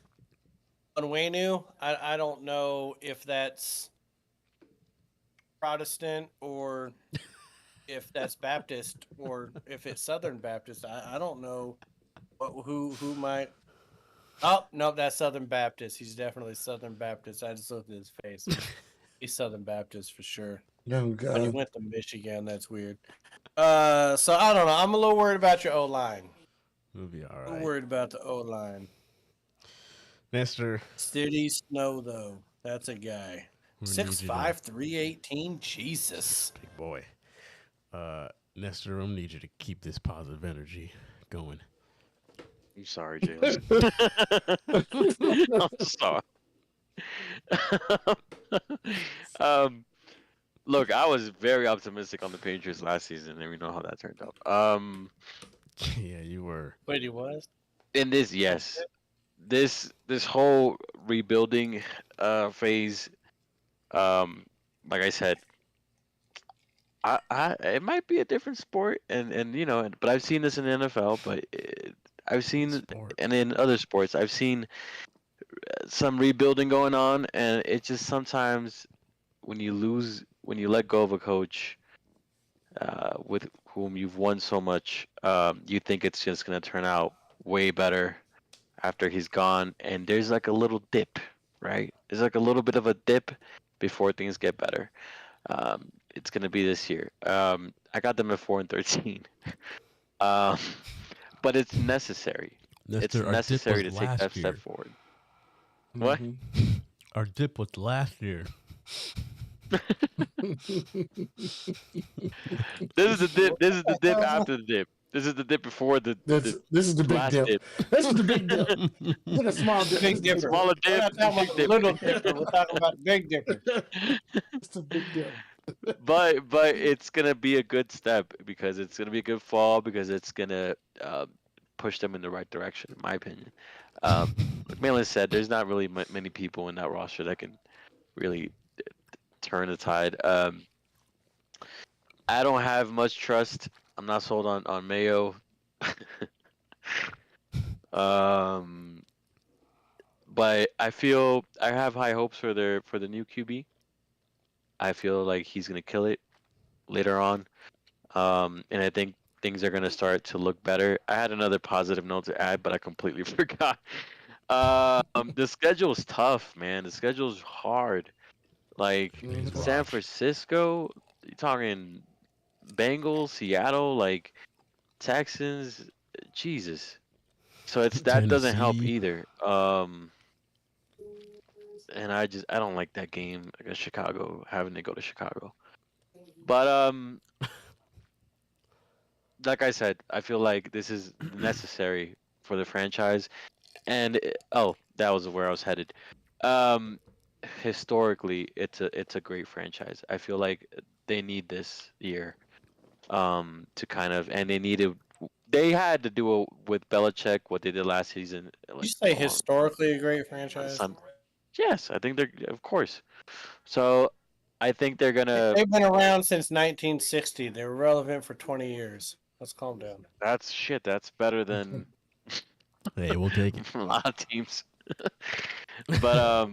Onwenu, I don't know if that's Protestant or if that's Baptist or if it's Southern Baptist. I don't know who might. Oh, no, that's Southern Baptist. He's definitely Southern Baptist. I just looked at his face. He's Southern Baptist for sure. Oh, God. When he went to Michigan, that's weird. So I don't know. I'm a little worried about your O-line. We'll be all right. I'm worried about the O-line. Nestor. City Snow, though. That's a guy. 6'5", 318. Jesus. Big boy. Nestor, I'm gonna need you to keep this positive energy going. I'm sorry, Jalen. I'm sorry. Look, I was very optimistic on the Patriots last season, and we know how that turned out. Yeah, you were. Wait, he was? In this, yes. This whole rebuilding phase, like I said, it might be a different sport, and but I've seen this in the NFL, but I've seen and in other sports, I've seen some rebuilding going on, and it just sometimes when you let go of a coach with whom you've won so much, you think it's just going to turn out way better after he's gone, and there's like a little dip, right? There's like a little bit of a dip before things get better. It's going to be this year. I got them at 4-13. But it's necessary. It's necessary to take that step forward. Mm-hmm. What? Our dip was last year. This is the dip. This is the dip after the dip. This is the dip before the. This is the big dip. This is the big dip. Look at small dip. Big dipper. Smaller dip. We're not talking about the little dipper. We're talking about the big dipper. It's the big dip. but it's gonna be a good step because it's gonna be a good fall because it's gonna push them in the right direction, in my opinion. Like Malin said, there's not really many people in that roster that can really turn the tide. I don't have much trust. I'm not sold on Mayo. But I feel I have high hopes for the new QB. I feel like he's gonna kill it later on. And I think things are gonna start to look better. I had another positive note to add, but I completely forgot. The schedule is tough, man. The schedule is hard. Like San Francisco, you're talking Bengals, Seattle, like Texans, Jesus. So that doesn't help Tennessee. either. And I don't like that game against Chicago, having to go to Chicago. But like I said, I feel like this is necessary for the franchise. And that was where I was headed. Historically, it's a great franchise. I feel like they need this year to kind of, and they had to do with Belichick what they did last season. You say historically a great franchise? Yes, I think they're, of course. So I think they're gonna. They've been around since 1960. They were relevant for 20 years. Let's calm down. That's shit. That's better than Hey, we'll take it. a lot of teams. But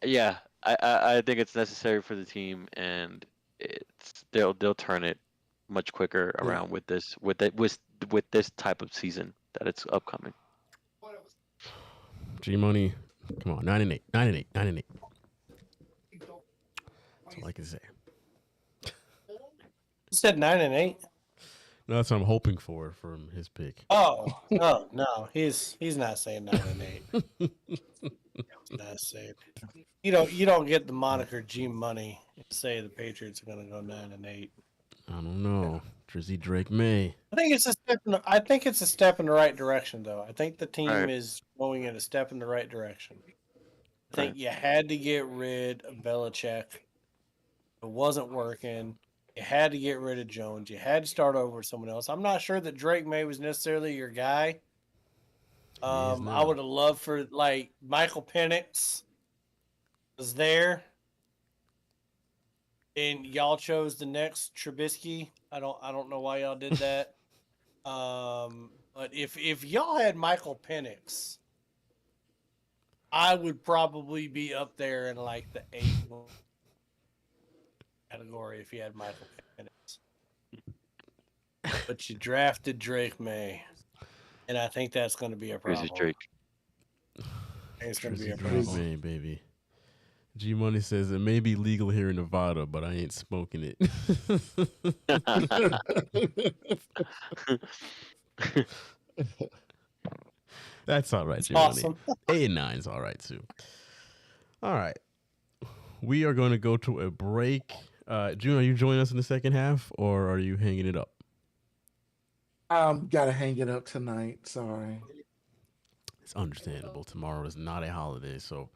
yeah, I think it's necessary for the team, and they'll turn it much quicker around with this type of season that it's upcoming. G Money, come on, 9-8. That's all I can say. You said 9-8. No, that's what I'm hoping for from his pick. Oh no, he's not saying 9-8. Not saying. You don't get the moniker G Money and say the Patriots are gonna go 9-8. I don't know. Drizzy Drake May. I think it's a step. It's a step in the right direction, though. I think the team Right. is going in a step in the right direction. I think you had to get rid of Belichick. It wasn't working. You had to get rid of Jones. You had to start over with someone else. I'm not sure that Drake May was necessarily your guy. I would have loved for like Michael Penix was there, and y'all chose the next Trubisky. I don't know why y'all did that. But if y'all had Michael Penix, I would probably be up there in like the 8 category if you had Michael Penix. But you drafted Drake May, and I think that's going to be a problem. Crazy Drake. It's going to be a Drizzy problem. Drake May, baby. G Money says it may be legal here in Nevada, but I ain't smoking it. That's all right, G Money. Awesome. 8 and 9's all right too. All right, we are going to go to a break. June, are you joining us in the second half, or are you hanging it up? Gotta hang it up tonight. Sorry. It's understandable. Tomorrow is not a holiday, so.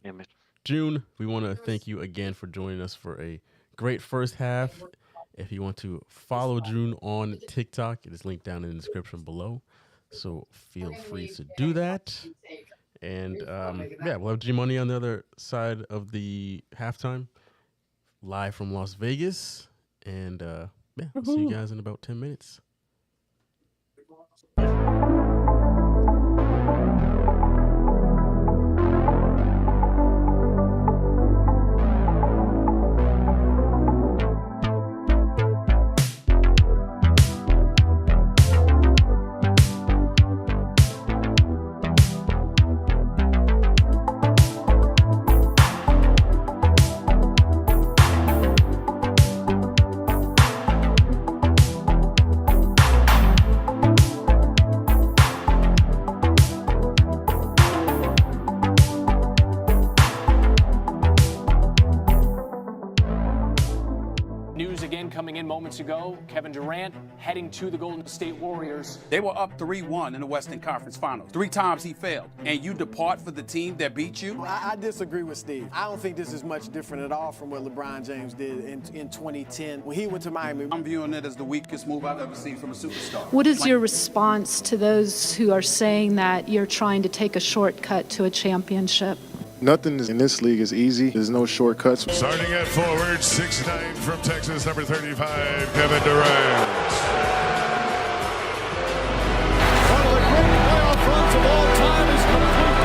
Damn it. June, we want to thank you again for joining us for a great first half. If you want to follow June on TikTok, it is linked down in the description below. So feel free to do that. And yeah, we'll have G Money on the other side of the halftime, live from Las Vegas. And yeah, we'll see you guys in about 10 minutes. moments ago. Kevin Durant heading to the Golden State Warriors. They were up 3-1 in the Western Conference Finals. 3 times he failed. And you depart for the team that beat you? I disagree with Steve. I don't think this is much different at all from what LeBron James did in 2010 when he went to Miami. I'm viewing it as the weakest move I've ever seen from a superstar. What is your response to those who are saying that you're trying to take a shortcut to a championship? Nothing in this league is easy. There's no shortcuts. Starting at forward, 6'9" from Texas, number 35, Kevin Durant. One of the great playoff runs of all time is complete.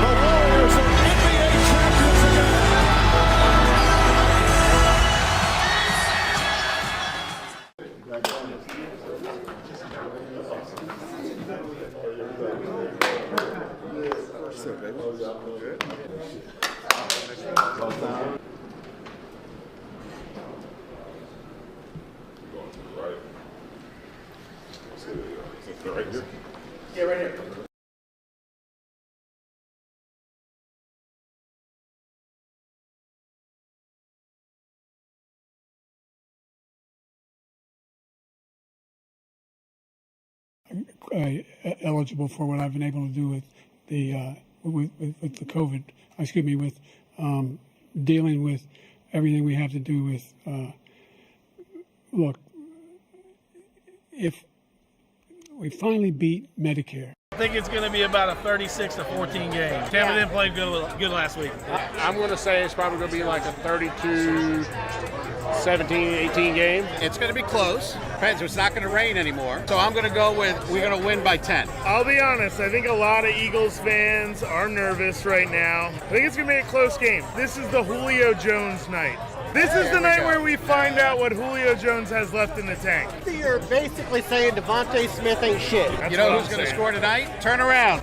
The Warriors are NBA champions again. Right here? Yeah, right here. Eligible for what I've been able to do with the with the COVID. Excuse me, with dealing with everything we have to do with. Look, if we finally beat Medicare. I think it's going to be about a 36-14 game. Tampa didn't play good last week. I'm going to say it's probably going to be like a 32-17, 18 game. It's going to be close. Depends. It's not going to rain anymore. So I'm going to go with we're going to win by 10. I'll be honest. I think a lot of Eagles fans are nervous right now. I think it's going to be a close game. This is the Julio Jones night. This is the night where we find out what Julio Jones has left in the tank. You're basically saying Devontae Smith ain't shit. You know who's going to score tonight? Turn around.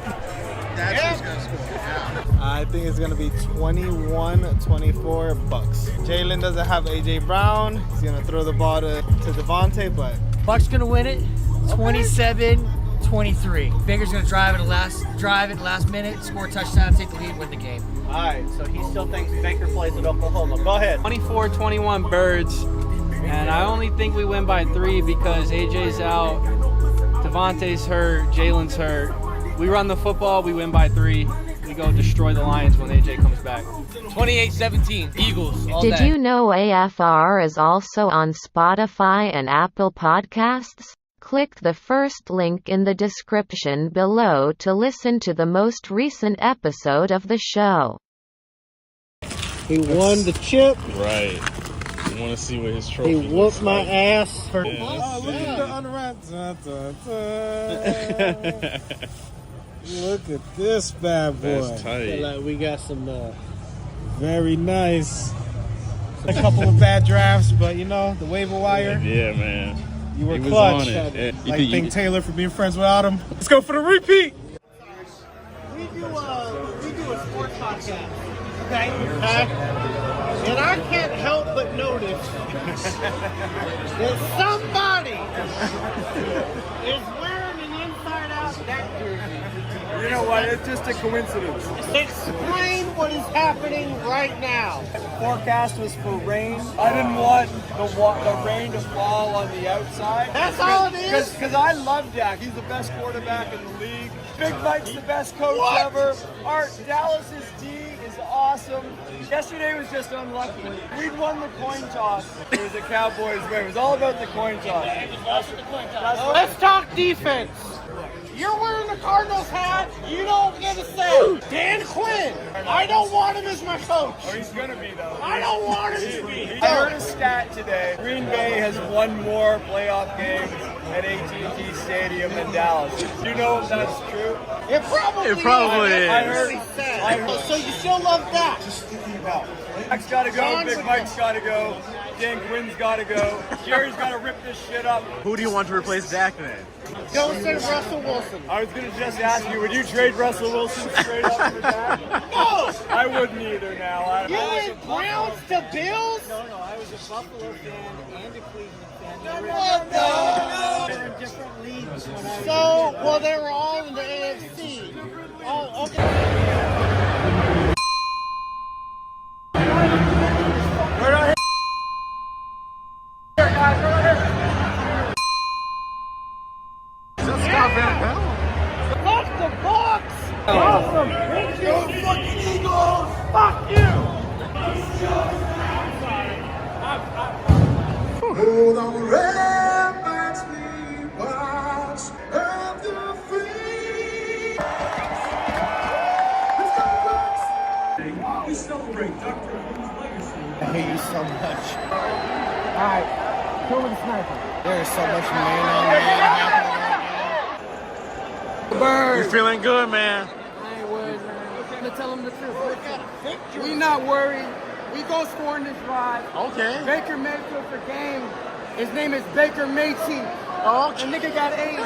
That's who's going to score. Yeah. I think it's going to be 21-24 Bucks. Jalen doesn't have A.J. Brown. He's going to throw the ball to Devontae, but Bucks going to win it 27-23. Baker's going to drive it last minute, score a touchdown, take the lead, win the game. All right, so he still thinks Baker plays at Oklahoma. Go ahead. 24-21 Birds, and I only think we win by 3 because AJ's out, Devontae's hurt, Jalen's hurt. We run the football, we win by 3. We go destroy the Lions when AJ comes back. 28-17 Eagles all Did day. you know AFR is also on Spotify and Apple Podcasts? Click the first link in the description below to listen to the most recent episode of the show. He won the chip. Right. You want to see what his trophy He whooped my ass. look at the unwrapped. Look at this bad boy. That's tight. Like we got some. Very nice. A couple of bad drafts, but you know the waiver wire. Yeah, man. You were He was clutch. on it. Yeah. Like thank Taylor for being friends without him. Let's go for the repeat. We do a sports podcast. Okay. And I can't help but notice that somebody is wearing an inside-out neck jersey. You know what? It's just a coincidence. Explain what is happening right now. Forecast was for rain. I didn't want the rain to fall on the outside. That's all it is? Because I love Dak. He's the best quarterback in the league. Big Mike's the best coach ever. Dallas's D is awesome. Yesterday was just unlucky. We'd won the coin toss. It was a Cowboys win. It was all about the coin toss. Let's talk defense. You're wearing the Cardinals hat. You don't get a say. Dan Quinn. I don't want him as my coach. Oh, he's gonna be though. I don't want him to be. I heard a stat today. Green Bay has won more playoff games at AT&T Stadium than Dallas. Do you know if that's true? It probably is. I heard. So you still love that? No. Dak's got to go. Big Mike's got to go. Dan Quinn's got to go. Jerry's got to rip this shit up. Who do you want to replace Dak then? Don't say Russell Wilson. I was going to just ask you, would you trade Russell Wilson straight up for Dak? No! I wouldn't either now. You went Browns to Bills? No, I was a Buffalo fan and a Cleveland fan. No. They're in different leagues when I was Well, they were all in the AFC. Oh, okay. We're not here, guys. We're not here. awesome. Go fucking Eagles. Fuck you. Hold on, ramparts we watch of the free. We celebrate Dr. Who's legacy. I hate you so much. All right, go with the sniper. There is so much man on man happening. Bird. You feeling good, man? I ain't worried, man. I'm gonna tell them the truth. We not worried. We go score in this drive. Okay. Baker Mayfield for game. His name is Baker Mayfield. Oh, okay. The nigga got AIDS.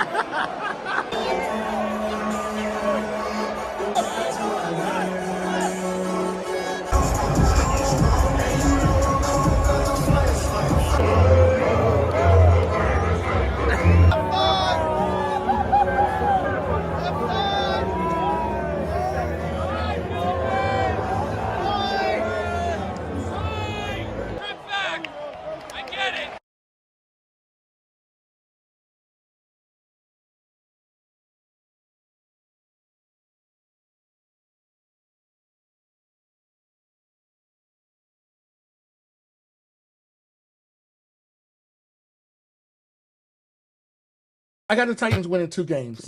I got the Titans winning 2 games.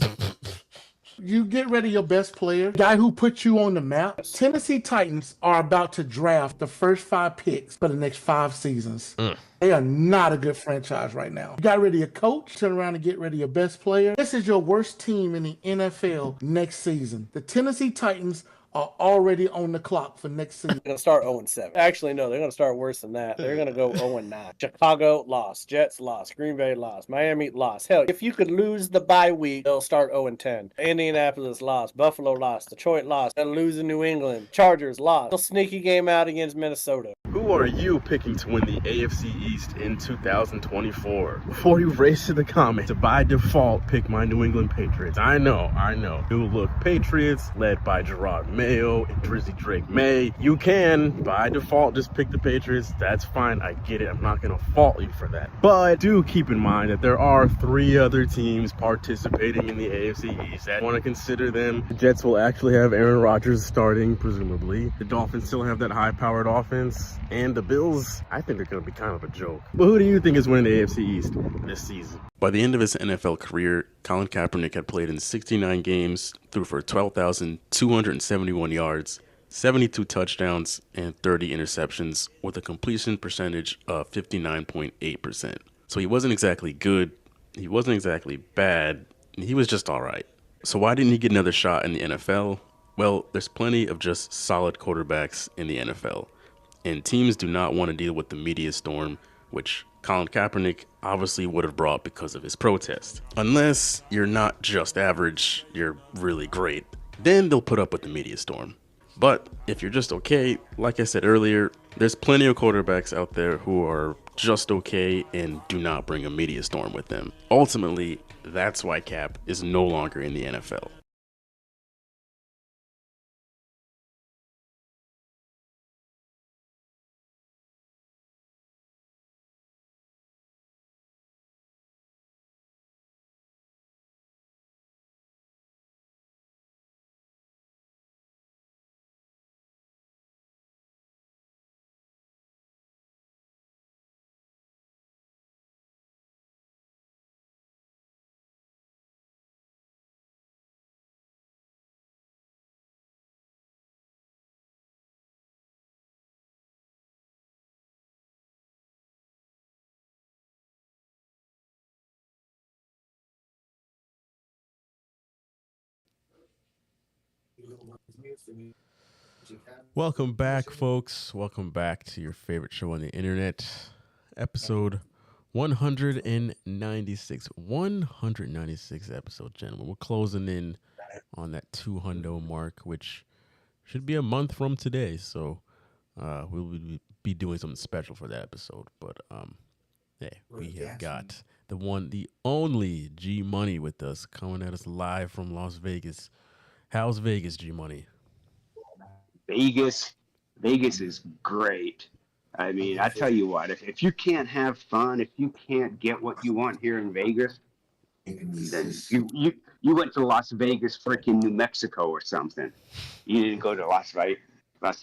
You get rid of your best player, guy who put you on the map. Tennessee Titans are about to draft the first 5 picks for the next 5 seasons. They are not a good franchise right now. You got rid of your coach, turn around and get rid of your best player. This is your worst team in the NFL next season. The Tennessee Titans are already on the clock for next season. They're going to start 0-7. Actually, no, they're going to start worse than that. They're going to go 0-9. Chicago lost. Jets lost. Green Bay lost. Miami lost. Hell, if you could lose the bye week, they'll start 0-10. Indianapolis lost. Buffalo lost. Detroit lost. They'll lose in New England. Chargers lost. They'll sneaky game out against Minnesota. Who are you picking to win the AFC East in 2024? Before you race to the comment to by default pick my New England Patriots. I know. New look Patriots led by Gerard Mayo and Drizzy Drake May. You can by default just pick the Patriots. That's fine. I get it. I'm not going to fault you for that. But do keep in mind that there are 3 other teams participating in the AFC East. I want to consider them. The Jets will actually have Aaron Rodgers starting, presumably. The Dolphins still have that high-powered offense. And the Bills, I think they're going to be kind of a joke. But who do you think is winning the AFC East this season? By the end of his NFL career, Colin Kaepernick had played in 69 games, threw for 12,271 yards, 72 touchdowns, and 30 interceptions, with a completion percentage of 59.8%. So he wasn't exactly good, he wasn't exactly bad, he was just all right. So why didn't he get another shot in the NFL? Well, there's plenty of just solid quarterbacks in the NFL. And teams do not want to deal with the media storm, which Colin Kaepernick obviously would have brought because of his protest. Unless you're not just average, you're really great, then they'll put up with the media storm. But if you're just okay, like I said earlier, there's plenty of quarterbacks out there who are just okay and do not bring a media storm with them. Ultimately, that's why Cap is no longer in the NFL. Welcome back, folks. Welcome back to your favorite show on the internet. Episode 196. 196 episode, gentlemen. We're closing in on that 200 mark, which should be a month from today. So we'll be doing something special for that episode. But hey, we have got the one, the only G Money with us, coming at us live from Las Vegas. How's Vegas, G Money? Vegas is great. I mean, I tell you what, if you can't have fun, if you can't get what you want here in Vegas, Then you went to Las Vegas, freaking New Mexico or something. You didn't go to Las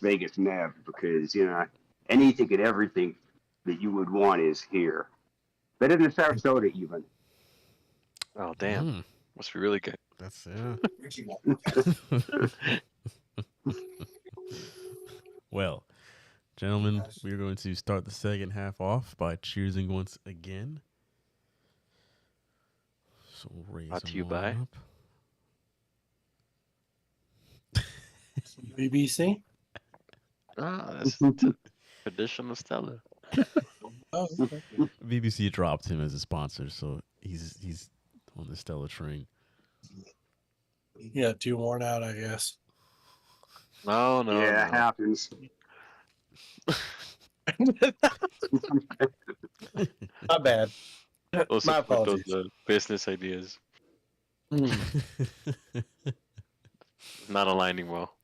Vegas, Nev, because anything and everything that you would want is here. Better than Sarasota, even. Oh damn! Must be really good. That's Well, gentlemen, we are going to start the second half off by cheersing once again. So raise Brought to them you on by up. BBC. That's traditional Stella. Oh, okay. BBC dropped him as a sponsor, so he's on the Stella train. Yeah, too worn out, I guess. No. Yeah, it happens. My bad. Those My are apologies. those business ideas. Not aligning well.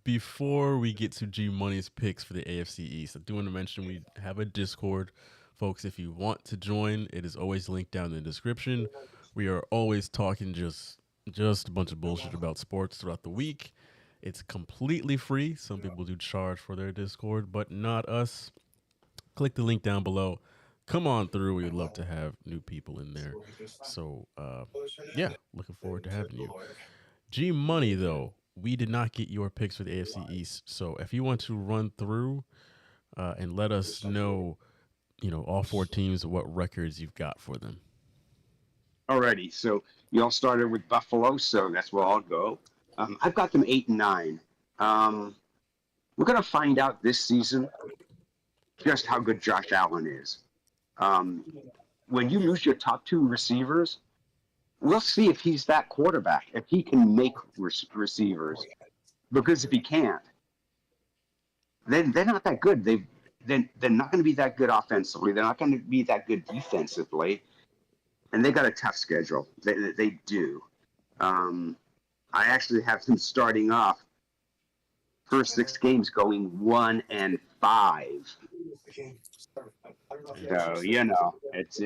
Before we get to G Money's picks for the AFC East, I do want to mention we have a Discord. Folks, if you want to join, it is always linked down in the description. We are always talking just a bunch of bullshit about sports throughout the week. It's completely free. Some people do charge for their Discord, but not us. Click the link down below. Come on through. We would love to have new people in there. So, yeah, looking forward to having you. G Money, though, we did not get your picks for the AFC East. So if you want to run through and let us know, all four teams, what records you've got for them. Alrighty, so you all started with Buffalo, so that's where I'll go. I've got them 8-9. We're going to find out this season just how good Josh Allen is. When you lose your top two receivers, we'll see if he's that quarterback, if he can make receivers. Because if he can't, then they're not that good. They're not going to be that good offensively. They're not going to be that good defensively. And they got a tough schedule. They do. I actually have them starting off first 6 games going 1-5. So it's.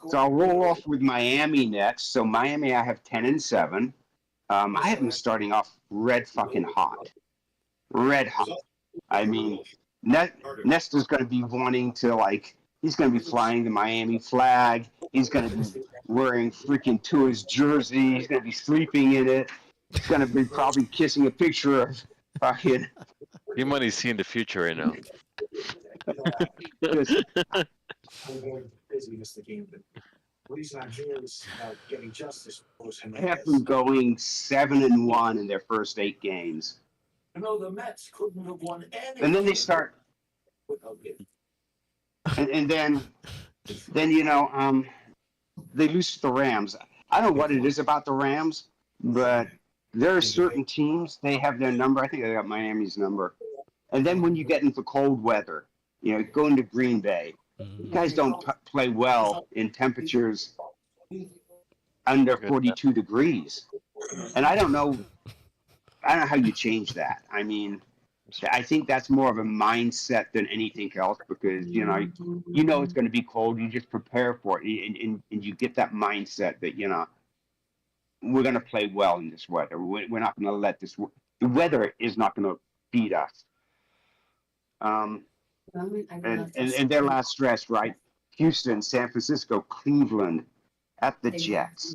So I'll roll off with Miami next. So Miami, I have 10-7. I have them starting off red fucking hot. Red hot. I mean, Nestor's going to be wanting to, he's going to be flying the Miami flag. He's going to be wearing freaking Tua's jersey. He's going to be sleeping in it. He's going to be probably kissing a picture of fucking. Your money's seeing the future right now. I have them going 7-1 in their first 8 games. The Mets couldn't have won any. And then they start, and then they lose to the Rams. I don't know what it is about the Rams, but there are certain teams, they have their number. I think they got Miami's number. And then when you get into cold weather, going to Green Bay, you guys don't play well in temperatures under 42 degrees. And I don't know how you change that. I mean, I think that's more of a mindset than anything else because, it's going to be cold. You just prepare for it. And you get that mindset that, we're going to play well in this weather. We're not going to let the weather is not going to beat us. And their last stretch, right? Houston, San Francisco, Cleveland, at the Jets.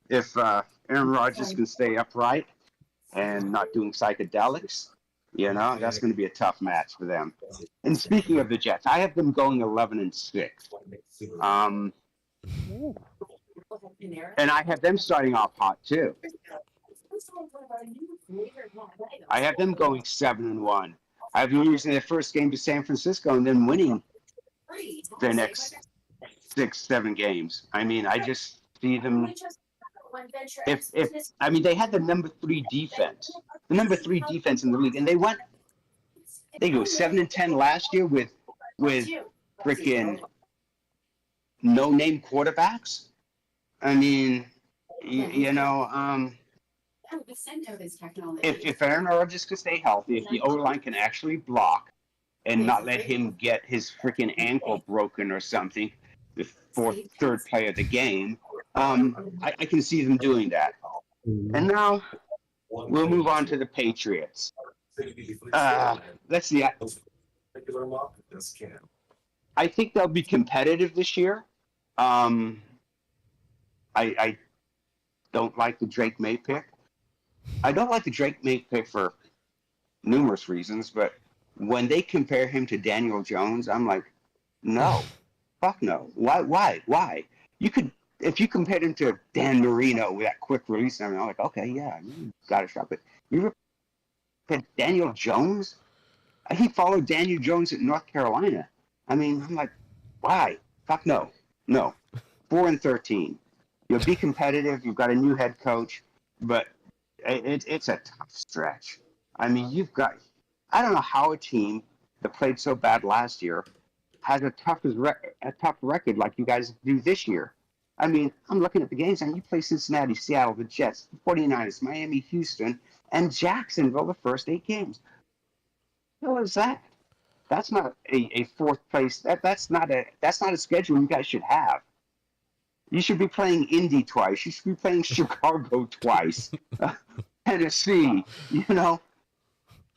If Aaron Rodgers can stay upright and not doing psychedelics, that's going to be a tough match for them. And speaking of the Jets, I have them going 11-6. And I have them starting off hot too. I have them going 7-1. I have them losing their first game to San Francisco and then winning their next 6-7 games. I mean, I just see them. They had the number 3 defense, in the league, and they go 7-10 last year with freaking no-name quarterbacks. I mean, if Aaron Rodgers can stay healthy, if the O-line can actually block and not let him get his freaking ankle broken or something, the third play of the game, I can see them doing that. And now we'll move on to the Patriots. Let's see. I think they'll be competitive this year. I don't like the Drake May pick. I don't like the Drake May pick for numerous reasons, but when they compare him to Daniel Jones, I'm like, no, fuck no. Why? You could, if you compared him to Dan Marino with that quick release, I'm like, okay, yeah, you got a shot. But you look Daniel Jones. He followed Daniel Jones at North Carolina. I mean, I'm like, why? Fuck no. 4-13. You'll be competitive. You've got a new head coach, but it's a tough stretch. I mean, I don't know how a team that played so bad last year has a tough record like you guys do this year. I mean, I'm looking at the games, and you play Cincinnati, Seattle, the Jets, the 49ers, Miami, Houston, and Jacksonville the first 8 games. What is that? That's not a fourth place. That's not a schedule you guys should have. You should be playing Indy twice. You should be playing Chicago twice. Tennessee,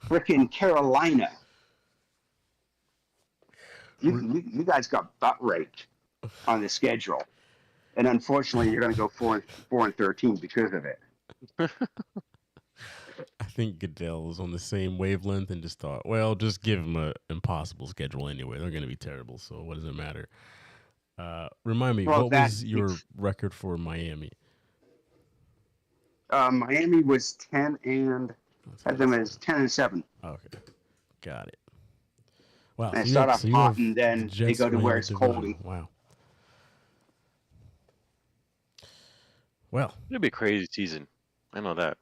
freaking Carolina. You guys got butt raped on the schedule, and unfortunately, you're going to go 4-13 because of it. I think Goodell was on the same wavelength and just thought, well, just give them an impossible schedule anyway. They're going to be terrible, so what does it matter? Remind me, what was your record for Miami? Miami was 10 and had them as 10-7. Okay, got it. Wow, and they start off hot, and then they go to where it's cold. Wow. Well, it'll be a crazy season. I know that.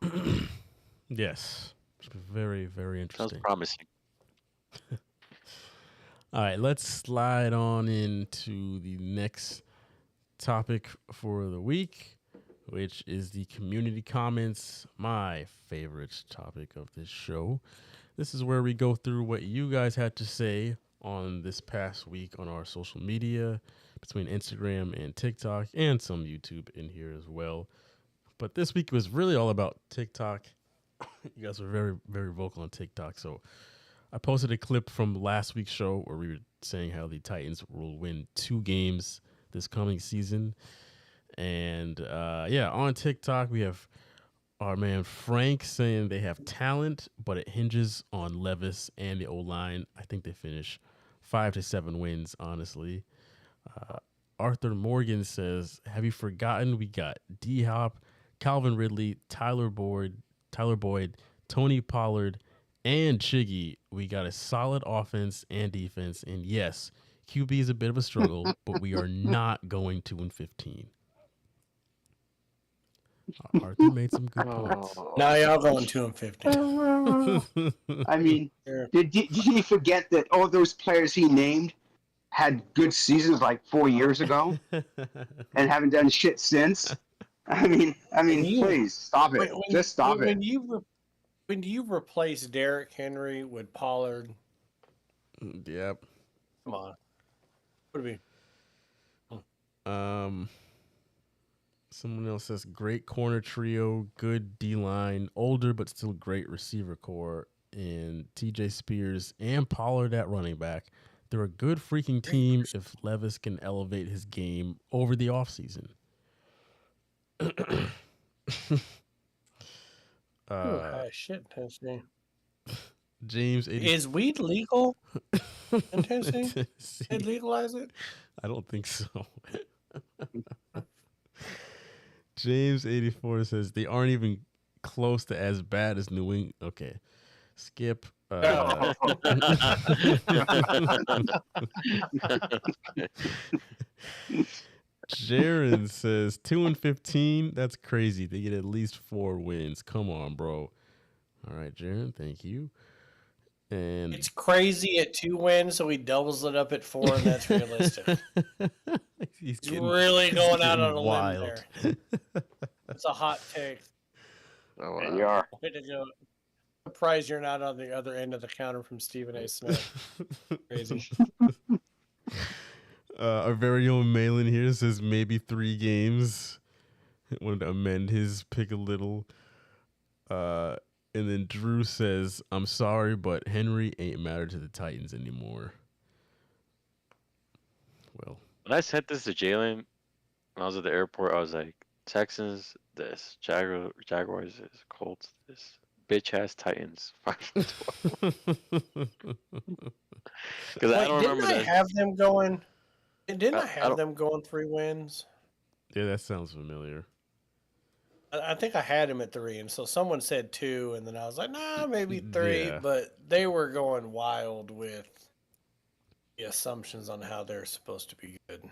Yes, it's very, very interesting. Sounds promising. All right, let's slide on into the next topic for the week, which is the community comments, my favorite topic of this show. This is where we go through what you guys had to say on this past week on our social media, between Instagram and TikTok, and some YouTube in here as well. But this week was really all about TikTok. You guys were very, very vocal on TikTok. So I posted a clip from last week's show where we were saying how the Titans will win 2 games this coming season. And on TikTok, we have our man Frank saying they have talent, but it hinges on Levis and the O-line. I think they finish 5 to 7 wins, honestly. Arthur Morgan says, have you forgotten we got D-Hop, Calvin Ridley, Tyler Boyd, Tony Pollard, and Chiggy? We got a solid offense and defense. And yes, QB is a bit of a struggle, but we are not going 2-15. Arthur made some good points. Now y'all going 2-15. I mean, did he forget that all those players he named had good seasons like 4 years ago and haven't done shit since? I mean, please stop it. Just stop it. When you replace Derrick Henry with Pollard, yep. Come on. What do we? Someone else says great corner trio, good D-line, older but still great receiver core, and TJ Spears and Pollard at running back. They're a good freaking team if Levis can elevate his game over the offseason. Shit, Tennessee. James 80. Is weed legal in Tennessee? They legalize it? I don't think so. James 84 says they aren't even close to as bad as New England. Okay, skip. Jaron says 2-15. That's crazy. They get at least 4 wins. Come on, bro. All right, Jaron. Thank you. And it's crazy at 2 wins, so he doubles it up at 4, and that's realistic. He's really going out on a limb there. It's a hot take. Oh, There you are. Way to go. Surprised you're not on the other end of the counter from Stephen A. Smith. Crazy. Our very own Malin here says maybe 3 games. Wanted to amend his pick a little. And then Drew says, I'm sorry, but Henry ain't matter to the Titans anymore. Well, when I said this to Jalen when I was at the airport, I was like, Texans this, Jaguars this, Colts this, bitch ass Titans 5-12. Because I don't remember that. Have them going. Didn't I have them going 3 wins? Yeah, that sounds familiar. I think I had him at 3, and so someone said 2, and then I was like, nah, maybe 3. Yeah. But they were going wild with the assumptions on how they're supposed to be good.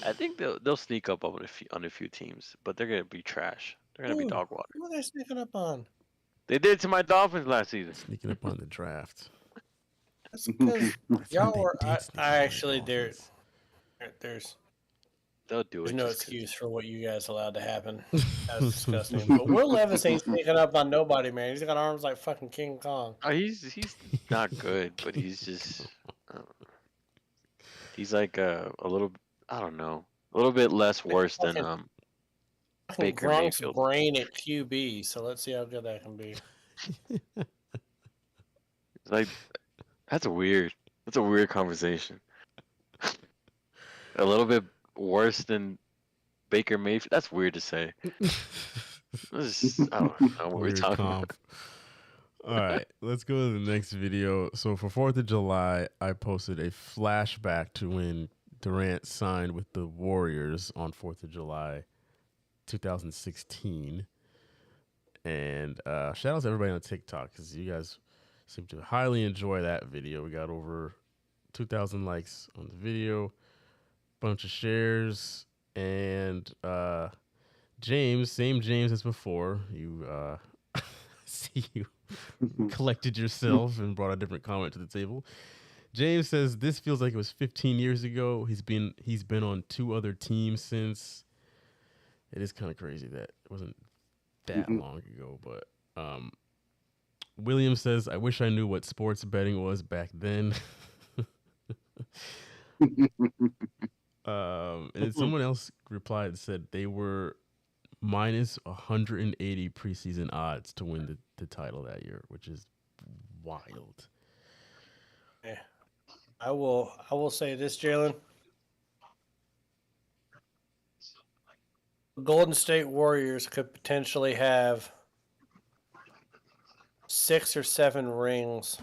I think they'll sneak up on a few teams, but they're gonna be trash. They're gonna be dog water. Who are they sneaking up on? They did to my Dolphins last season. Sneaking up on the draft. That's because y'all were. I actually there's They'll do there's it. no excuse for what you guys allowed to happen. That's disgusting. But Will Levis ain't sneaking up on nobody, man. He's got arms like fucking King Kong. Oh, he's not good, but he's just he's like a little, I don't know, a little bit less worse than Baker Gronk's Mayfield. brain at QB. So let's see how good that can be. Like that's a weird conversation. A little bit worse than Baker Mayfield. That's weird to say. I don't know what we're talking about. All right, let's go to the next video. So for 4th of July, I posted a flashback to when Durant signed with the Warriors on 4th of July, 2016. And shout out to everybody on TikTok because you guys seem to highly enjoy that video. We got over 2,000 likes on the video, bunch of shares, and James, same James as before. You see you collected yourself and brought a different comment to the table. James says this feels like it was 15 years ago. He's been on 2 other teams since. It is kind of crazy that it wasn't that long ago, but William says, I wish I knew what sports betting was back then. And then someone else replied and said they were minus 180 preseason odds to win the title that year, which is wild. Yeah. I will say this, Jalen. Golden State Warriors could potentially have 6 or 7 rings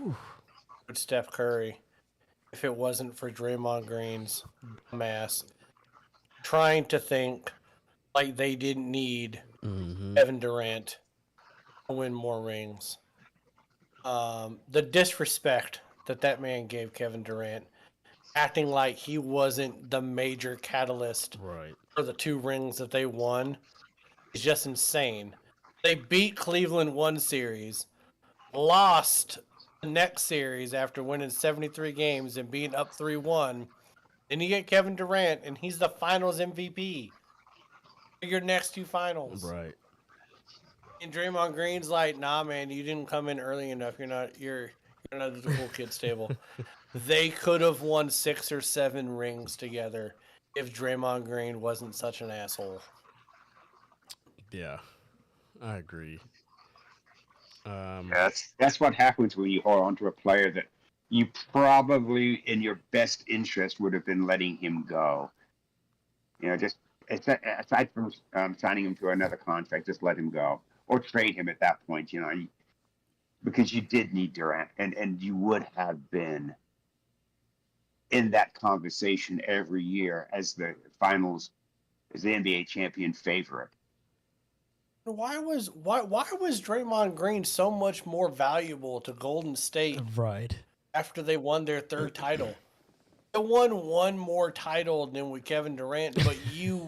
with Steph Curry if it wasn't for Draymond Green's dumbass trying to think like they didn't need Kevin Durant to win more rings. The disrespect that man gave Kevin Durant, acting like he wasn't the major catalyst for the 2 rings that they won, is just insane. They beat Cleveland 1 series, lost the next series after winning 73 games and being up 3-1. Then you get Kevin Durant, and he's the Finals MVP for your next 2 finals. Right. And Draymond Green's like, nah, man, you didn't come in early enough. You're not at the cool kids table. They could have won 6 or 7 rings together if Draymond Green wasn't such an asshole. Yeah, I agree. That's what happens when you hold on to a player that you probably, in your best interest, would have been letting him go. You know, just aside from signing him to another contract, just let him go or trade him at that point. You know, because you did need Durant, and you would have been in that conversation every year as the finals, as the NBA champion favorite. Why was Draymond Green so much more valuable to Golden State after they won their 3rd title? They won 1 more title than with Kevin Durant, but you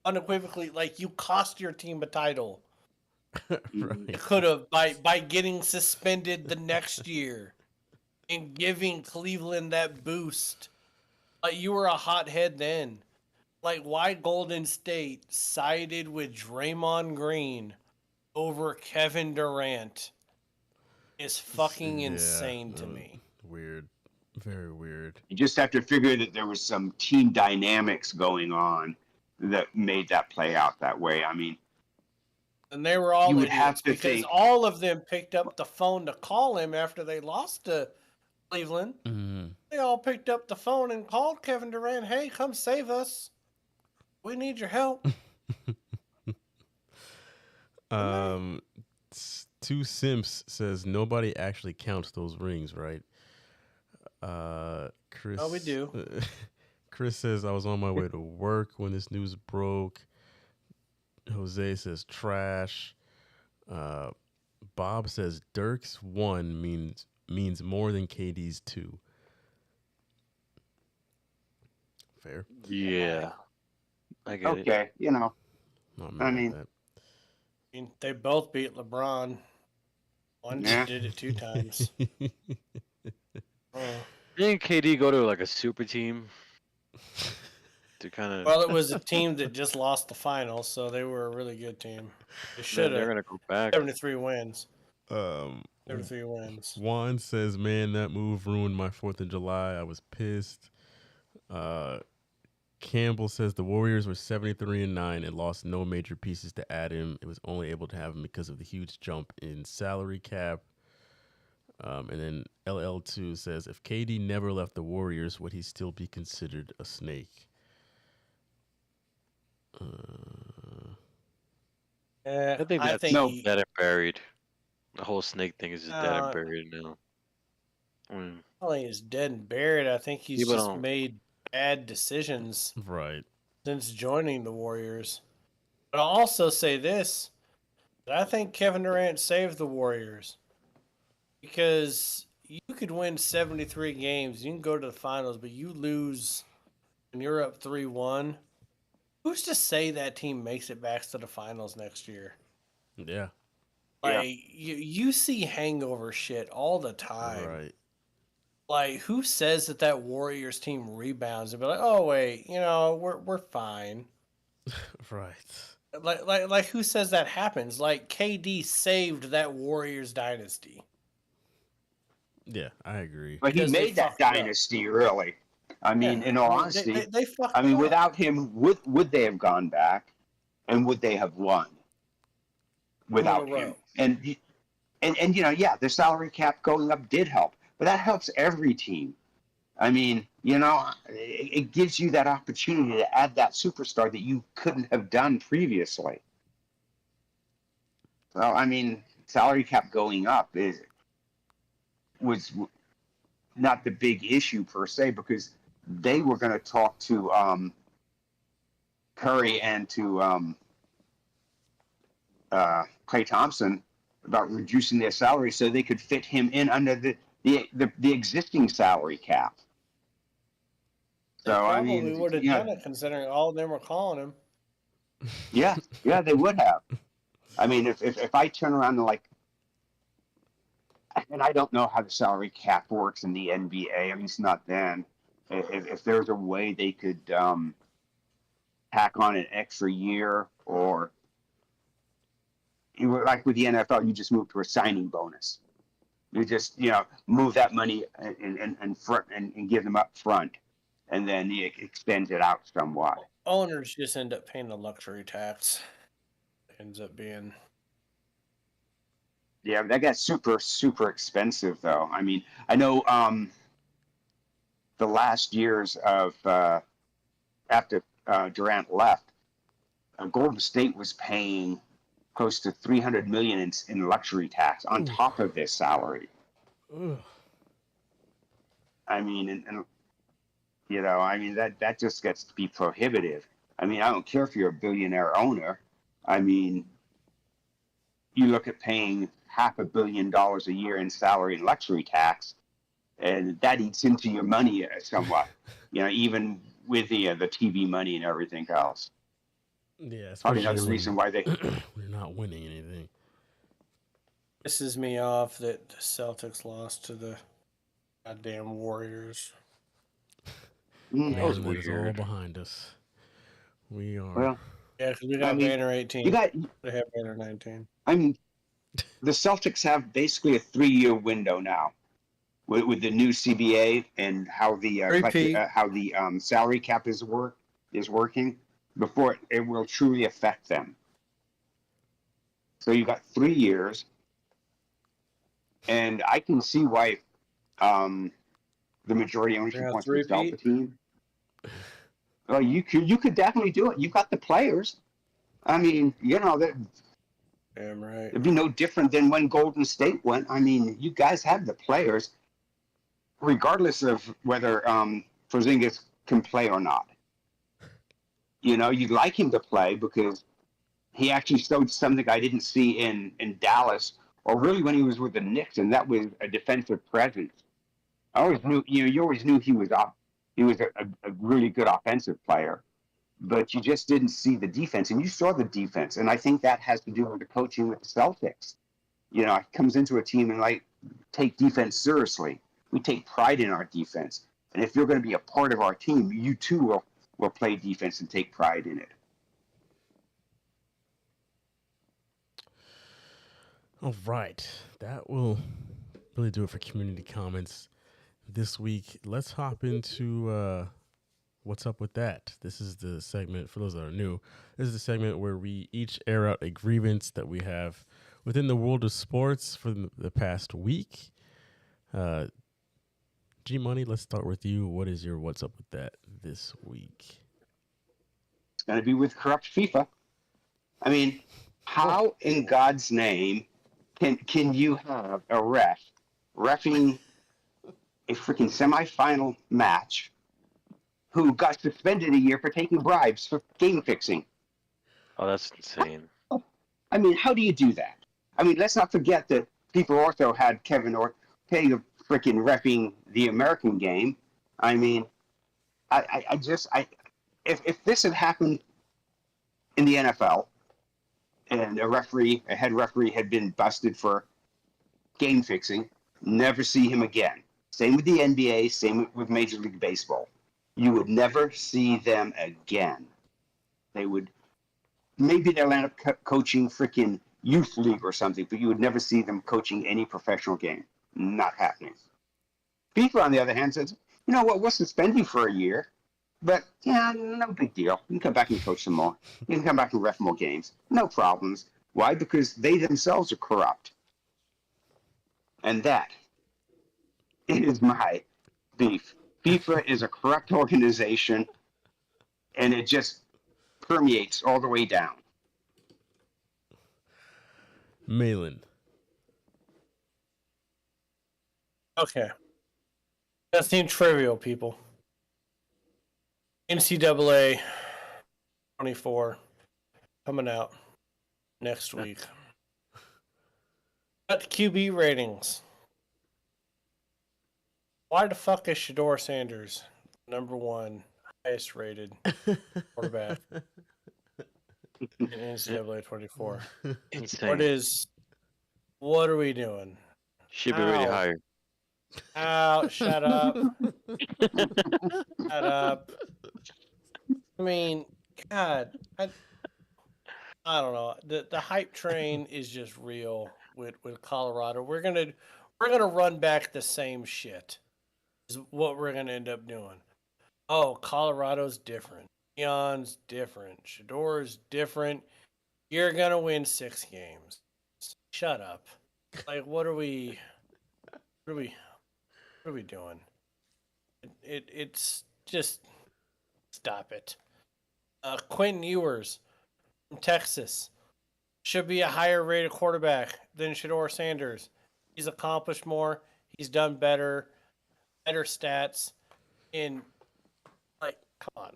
unequivocally, like, you cost your team a title. You could have by getting suspended the next year and giving Cleveland that boost. Like, you were a hothead then. Like, why Golden State sided with Draymond Green over Kevin Durant is fucking insane to me. Weird. Very weird. You just have to figure that there was some team dynamics going on that made that play out that way. I mean, and they were all you would idiots have to because think all of them picked up the phone to call him after they lost to Cleveland. They all picked up the phone and called Kevin Durant, hey, come save us. We need your help. Two Simps says nobody actually counts those rings, right? Chris. Oh, we do. Chris says I was on my way to work when this news broke. Jose says trash. Bob says Dirk's 1 means more than KD's 2. Fair. Yeah. I get it. okay, you know, Not I mad mean, at that. I mean, they both beat LeBron. One Yeah. did it 2 times. Didn't KD go to like a super team to kind of? Well, it was a team that just lost the finals, so they were a really good team. They should They're have. gonna go back. 73 wins. 73 wins. Juan says, man, that move ruined my 4th of July. I was pissed. Campbell says the Warriors were 73-9 and lost no major pieces to add him. It was only able to have him because of the huge jump in salary cap. And then LL2 says, if KD never left the Warriors, would he still be considered a snake? I think that's dead and buried. The whole snake thing is just dead and buried now. I don't think he's dead and buried. I think he's People just don't- made bad decisions Right. since joining the Warriors. But I'll also say this, that I think Kevin Durant saved the Warriors. Because you could win 73 games, you can go to the finals, but you lose and you're up 3-1. Who's to say that team makes it back to the finals next year? Yeah. Like, you see hangover shit all the time. Right. Like, who says that Warriors team rebounds and be like, oh wait, we're fine. Right. Like who says that happens? Like KD saved that Warriors dynasty. Yeah, I agree. but he Because they made that fucked up. dynasty, really. I mean, Yeah, in all I mean, honesty, they fucked I mean, up. without him, would they have gone back, and would they have won without In a row. him? And the salary cap going up did help, but that helps every team. I mean, it gives you that opportunity to add that superstar that you couldn't have done previously. So, I mean, salary cap going up was not the big issue per se, because they were going to talk to Curry and to Klay Thompson about reducing their salary so they could fit him in under the existing salary cap. They So I probably mean, would have done it considering all of them were calling him. yeah, they would have. I mean, if I turn around and and I don't know how the salary cap works in the NBA, at least not then. If there's a way they could tack on an extra year, or like with the NFL, you just move to a signing bonus. You just move that money and give them up front, and then you extend it out somewhat. Owners just end up paying the luxury tax. Ends up being. Yeah, that got super, super expensive, though. I mean, I know the last years of after Durant left, Golden State was paying close to $300 million in luxury tax on top of their salary. I mean, that just gets to be prohibitive. I mean, I don't care if you're a billionaire owner. I mean, you look at paying $500 million a year in salary and luxury tax, and that eats into your money somewhat. Even with the TV money and everything else. Yeah, probably another reason why we're not winning anything. Pisses me off that the Celtics lost to the goddamn Warriors. Man, that is all behind us. We are. Well, Yeah, because we got Banner 18. You got. They have Banner 19. I mean, the Celtics have basically a 3-year window now with the new CBA and how the salary cap is working before it will truly affect them. So you got 3 years, and I can see why the majority ownership wants to sell the team. Well, you could definitely do it. You've got the players. I mean, damn right. It'd be no different than when Golden State went. I mean, you guys have the players, regardless of whether Porzingis can play or not. You'd like him to play because he actually showed something I didn't see in Dallas, or really when he was with the Knicks, and that was a defensive presence. I always knew, you always knew he was a really good offensive player, but you just didn't see the defense, and you saw the defense, and I think that has to do with the coaching with the Celtics. It comes into a team and take defense seriously. We take pride in our defense, and if you're going to be a part of our team, you too will play defense and take pride in it. All right, that will really do it for community comments this week. Let's hop into what's up with that. This is the segment, for those that are new, this is the segment where we each air out a grievance that we have within the world of sports for the past week. G Money, let's start with you. What is your what's up with that this week? It's going to be with corrupt FIFA. I mean, how in God's name can you have a reffing a freaking semifinal match who got suspended a year for taking bribes for game fixing? Oh, that's insane. I mean, how do you do that? I mean, let's not forget that people also had Kevin Ortega freaking reffing the American game. I mean, if this had happened in the NFL and a head referee had been busted for game fixing, never see him again. Same with the NBA, same with Major League Baseball. You would never see them again. Maybe they'll end up coaching freaking youth league or something, but you would never see them coaching any professional game. Not happening. FIFA, on the other hand, says, you know what, we'll suspend you for a year, but yeah, no big deal. You can come back and coach some more. You can come back and ref more games. No problems. Why? Because they themselves are corrupt. And that is my beef. FIFA is a corrupt organization, and it just permeates all the way down. Malin. Okay. That seems trivial, people. NCAA 24 coming out next week. Got QB ratings. Why the fuck is Shedeur Sanders #1 highest rated quarterback in NCAA 24? Insane. What are we doing? Should be really higher. Ow, shut up. Shut up. I mean, God, I don't know. The hype train is just real with Colorado. We're gonna run back the same shit. Is what we're gonna end up doing. Oh, Colorado's different. Neon's different. Shedor's different. You're gonna win 6 games. Shut up. Like, what are we doing? It's just stop it. Quentin Ewers from Texas should be a higher rated quarterback than Shedeur Sanders. He's accomplished more. He's done better stats. In come on,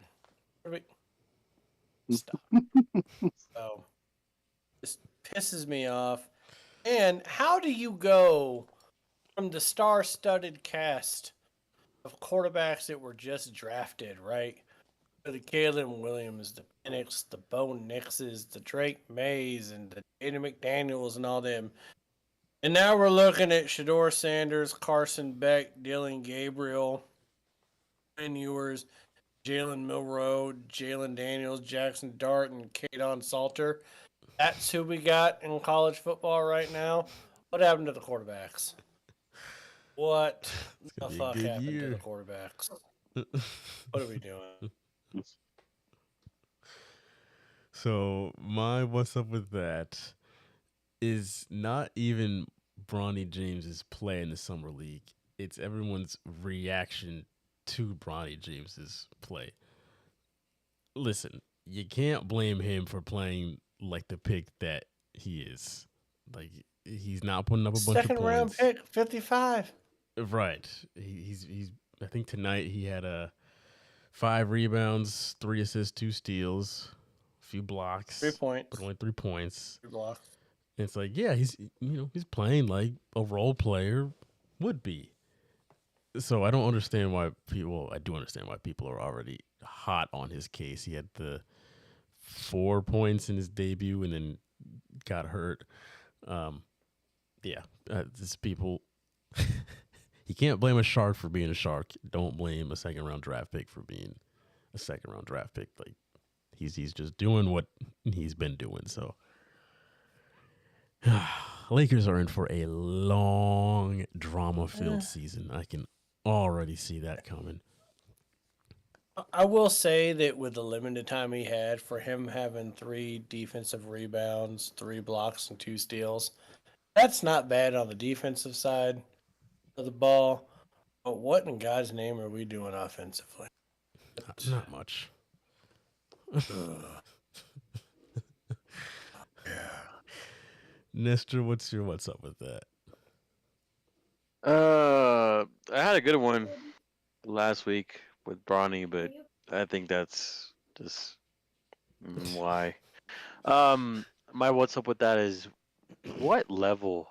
stop. So this pisses me off. And how do you go from the star-studded cast of quarterbacks that were just drafted, right? The Caleb Williams, the Penix, the Bo Nixes, the Drake Mays, and the Aiden McDaniels, and all them. And now we're looking at Shedeur Sanders, Carson Beck, Dylan Gabriel, and Ewers. Jalen Milroe, Jalen Daniels, Jackson Dart, and Kadon Salter. That's who we got in college football right now. What happened to the quarterbacks? What the fuck happened to the quarterbacks? What are we doing? So my what's up with that is not even Bronny James's play in the summer league. It's everyone's reaction to Bronny James's play. Listen, you can't blame him for playing like the pick that he is. Like he's not putting up a bunch of Second round points. pick, 55. Right. He's I think tonight he had 5 rebounds, 3 assists, 2 steals, a few blocks, 3 points, but only 3 points. 3 blocks. And it's like, yeah, he's playing like a role player would be. So I don't understand why people. I do understand why people are already hot on his case. He had the 4 points in his debut and then got hurt. This people. You can't blame a shark for being a shark. Don't blame a second round draft pick for being a second round draft pick. Like he's just doing what he's been doing. So Lakers are in for a long drama-filled season. I can already see that coming. I will say that with the limited time he had, for him having 3 defensive rebounds, 3 blocks, and 2 steals, that's not bad on the defensive side of the ball. But what in God's name are we doing offensively? Not much. Nestor, what's up with that? I had a good one last week with Bronny, but I think that's just why. My what's up with that is, what level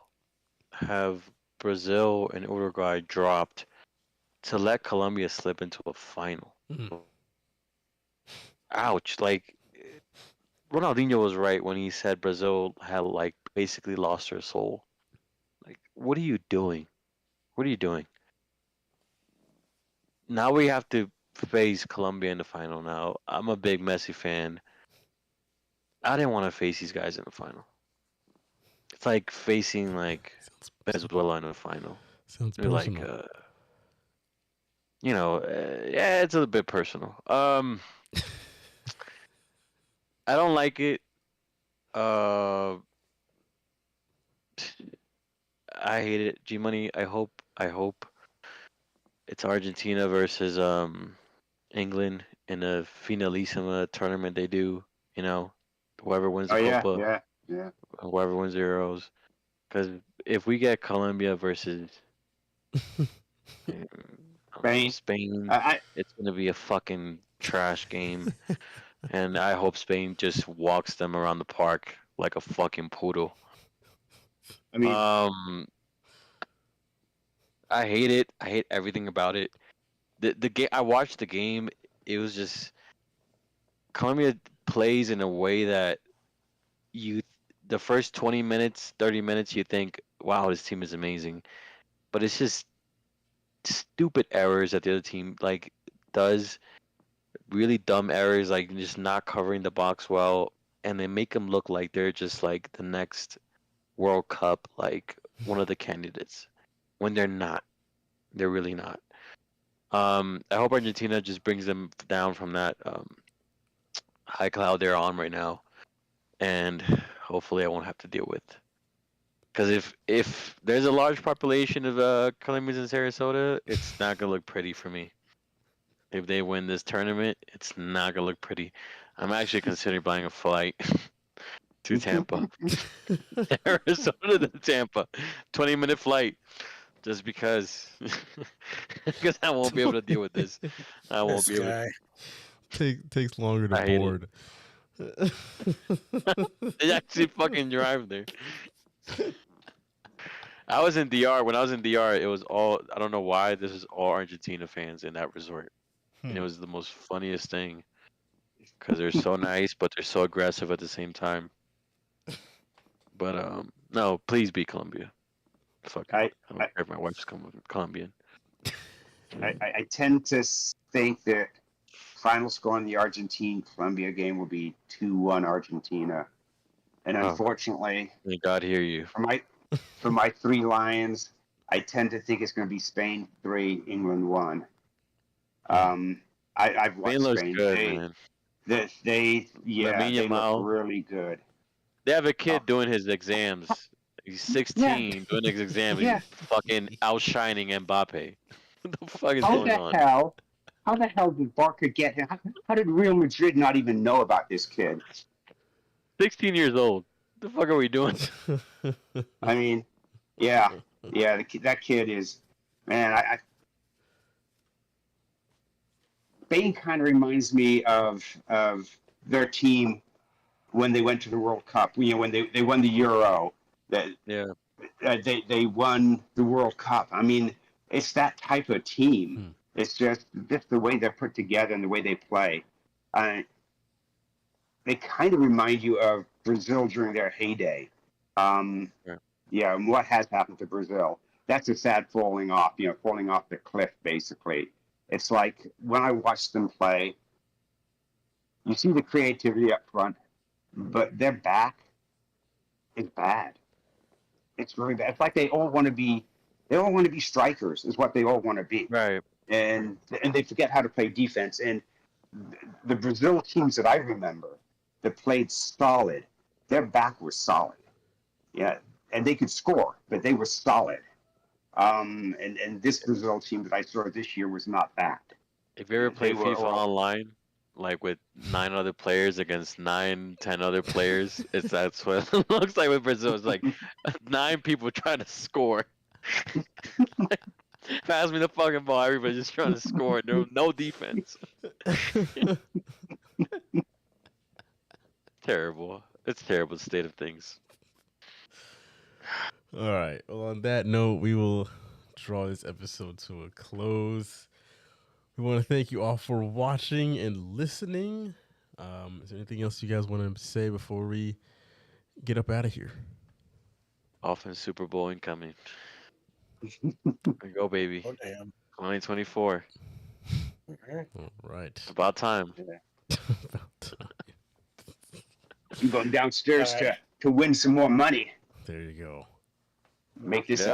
have Brazil and Uruguay dropped to let Colombia slip into a final? Ouch! Like Ronaldinho was right when he said Brazil had like basically lost their soul. Like, what are you doing? What are you doing? Now we have to face Colombia in the final. Now I'm a big Messi fan. I didn't want to face these guys in the final. It's like facing like Venezuela in the final. Sounds They're like, personal. yeah, it's a little bit personal. I don't like it. I hate it. G Money. I hope it's Argentina versus England in a finalissima tournament they do. Whoever wins the Copa, yeah. whoever wins the Euros. Because if we get Colombia versus Spain, it's gonna be a fucking trash game, and I hope Spain just walks them around the park like a fucking poodle. I mean, I hate it. I hate everything about it. The game. I watched the game. It was just Colombia plays in a way that the first 20 minutes, 30 minutes, you think, wow, this team is amazing, but it's just stupid errors that the other team does. Really dumb errors, like just not covering the box well, and they make them look like they're just like the next World Cup, like one of the candidates, when they're not. They're really not. I hope Argentina just brings them down from that high cloud they're on right now, and hopefully I won't have to deal with. Because if there's a large population of Colombians in Sarasota, it's not gonna look pretty for me. If they win this tournament, it's not gonna look pretty. I'm actually considering buying a flight to Tampa, Arizona to Tampa, 20-minute flight, just because I won't be able to deal with this. I won't be able to. Takes longer to board. They actually fucking drive there. I was in DR. When I was in DR, it was all, I don't know why, this is all Argentina fans in that resort. And it was the most funniest thing. Because they're so nice, but they're so aggressive at the same time. But, no, please be Colombia. Fuck it. I don't care if my wife's Colombian. I tend to think that final score in the Argentine-Colombia game will be 2-1 Argentina. And unfortunately, may God hear you. For my three Lions, I tend to think it's going to be Spain 3, England 1. I've watched Spain looks Spain. good, man. They look Yamal. really good. They have a kid doing his exams. He's 16 doing his exams. Yeah. He's fucking outshining Mbappe. What the fuck is How going on? How the hell did Barca get him? How did Real Madrid not even know about this kid? 16 years old. The fuck are we doing? I mean, that kid is, man. Spain kind of reminds me of their team when they went to the World Cup. When they won the Euro. They won the World Cup. I mean, it's that type of team. It's just the way they're put together and the way they play. They kind of remind you of Brazil during their heyday. And what has happened to Brazil? That's a sad falling off the cliff, basically. It's like when I watch them play, you see the creativity up front, but their back is bad. It's really bad. It's like they all want to be strikers, is what they all want to be. Right. And they forget how to play defense. And the Brazil teams that I remember that played solid, their back was solid. Yeah, and they could score, but they were solid. And this Brazil team that I saw this year was not that. If you ever play FIFA online, like with 9 other players against 9, 10 other players, that's what it looks like with Brazil. It's like 9 people trying to score. Pass me the fucking ball. Everybody's just trying to score. No defense. Terrible. It's terrible state of things. All right. Well, on that note, we will draw this episode to a close. We want to thank you all for watching and listening. Is there anything else you guys want to say before we get up out of here? Offense Super Bowl incoming. Go, baby. Oh, damn. 2024. All right. About time. About time. I'm going downstairs to win some more money. There you go. Make this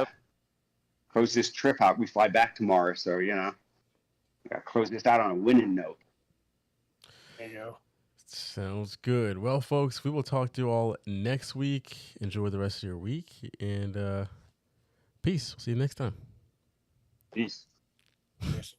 close this trip out. We fly back tomorrow, so we gotta close this out on a winning note. There you go. Sounds good. Well, folks, we will talk to you all next week. Enjoy the rest of your week, and peace. See you next time. Peace. Yes.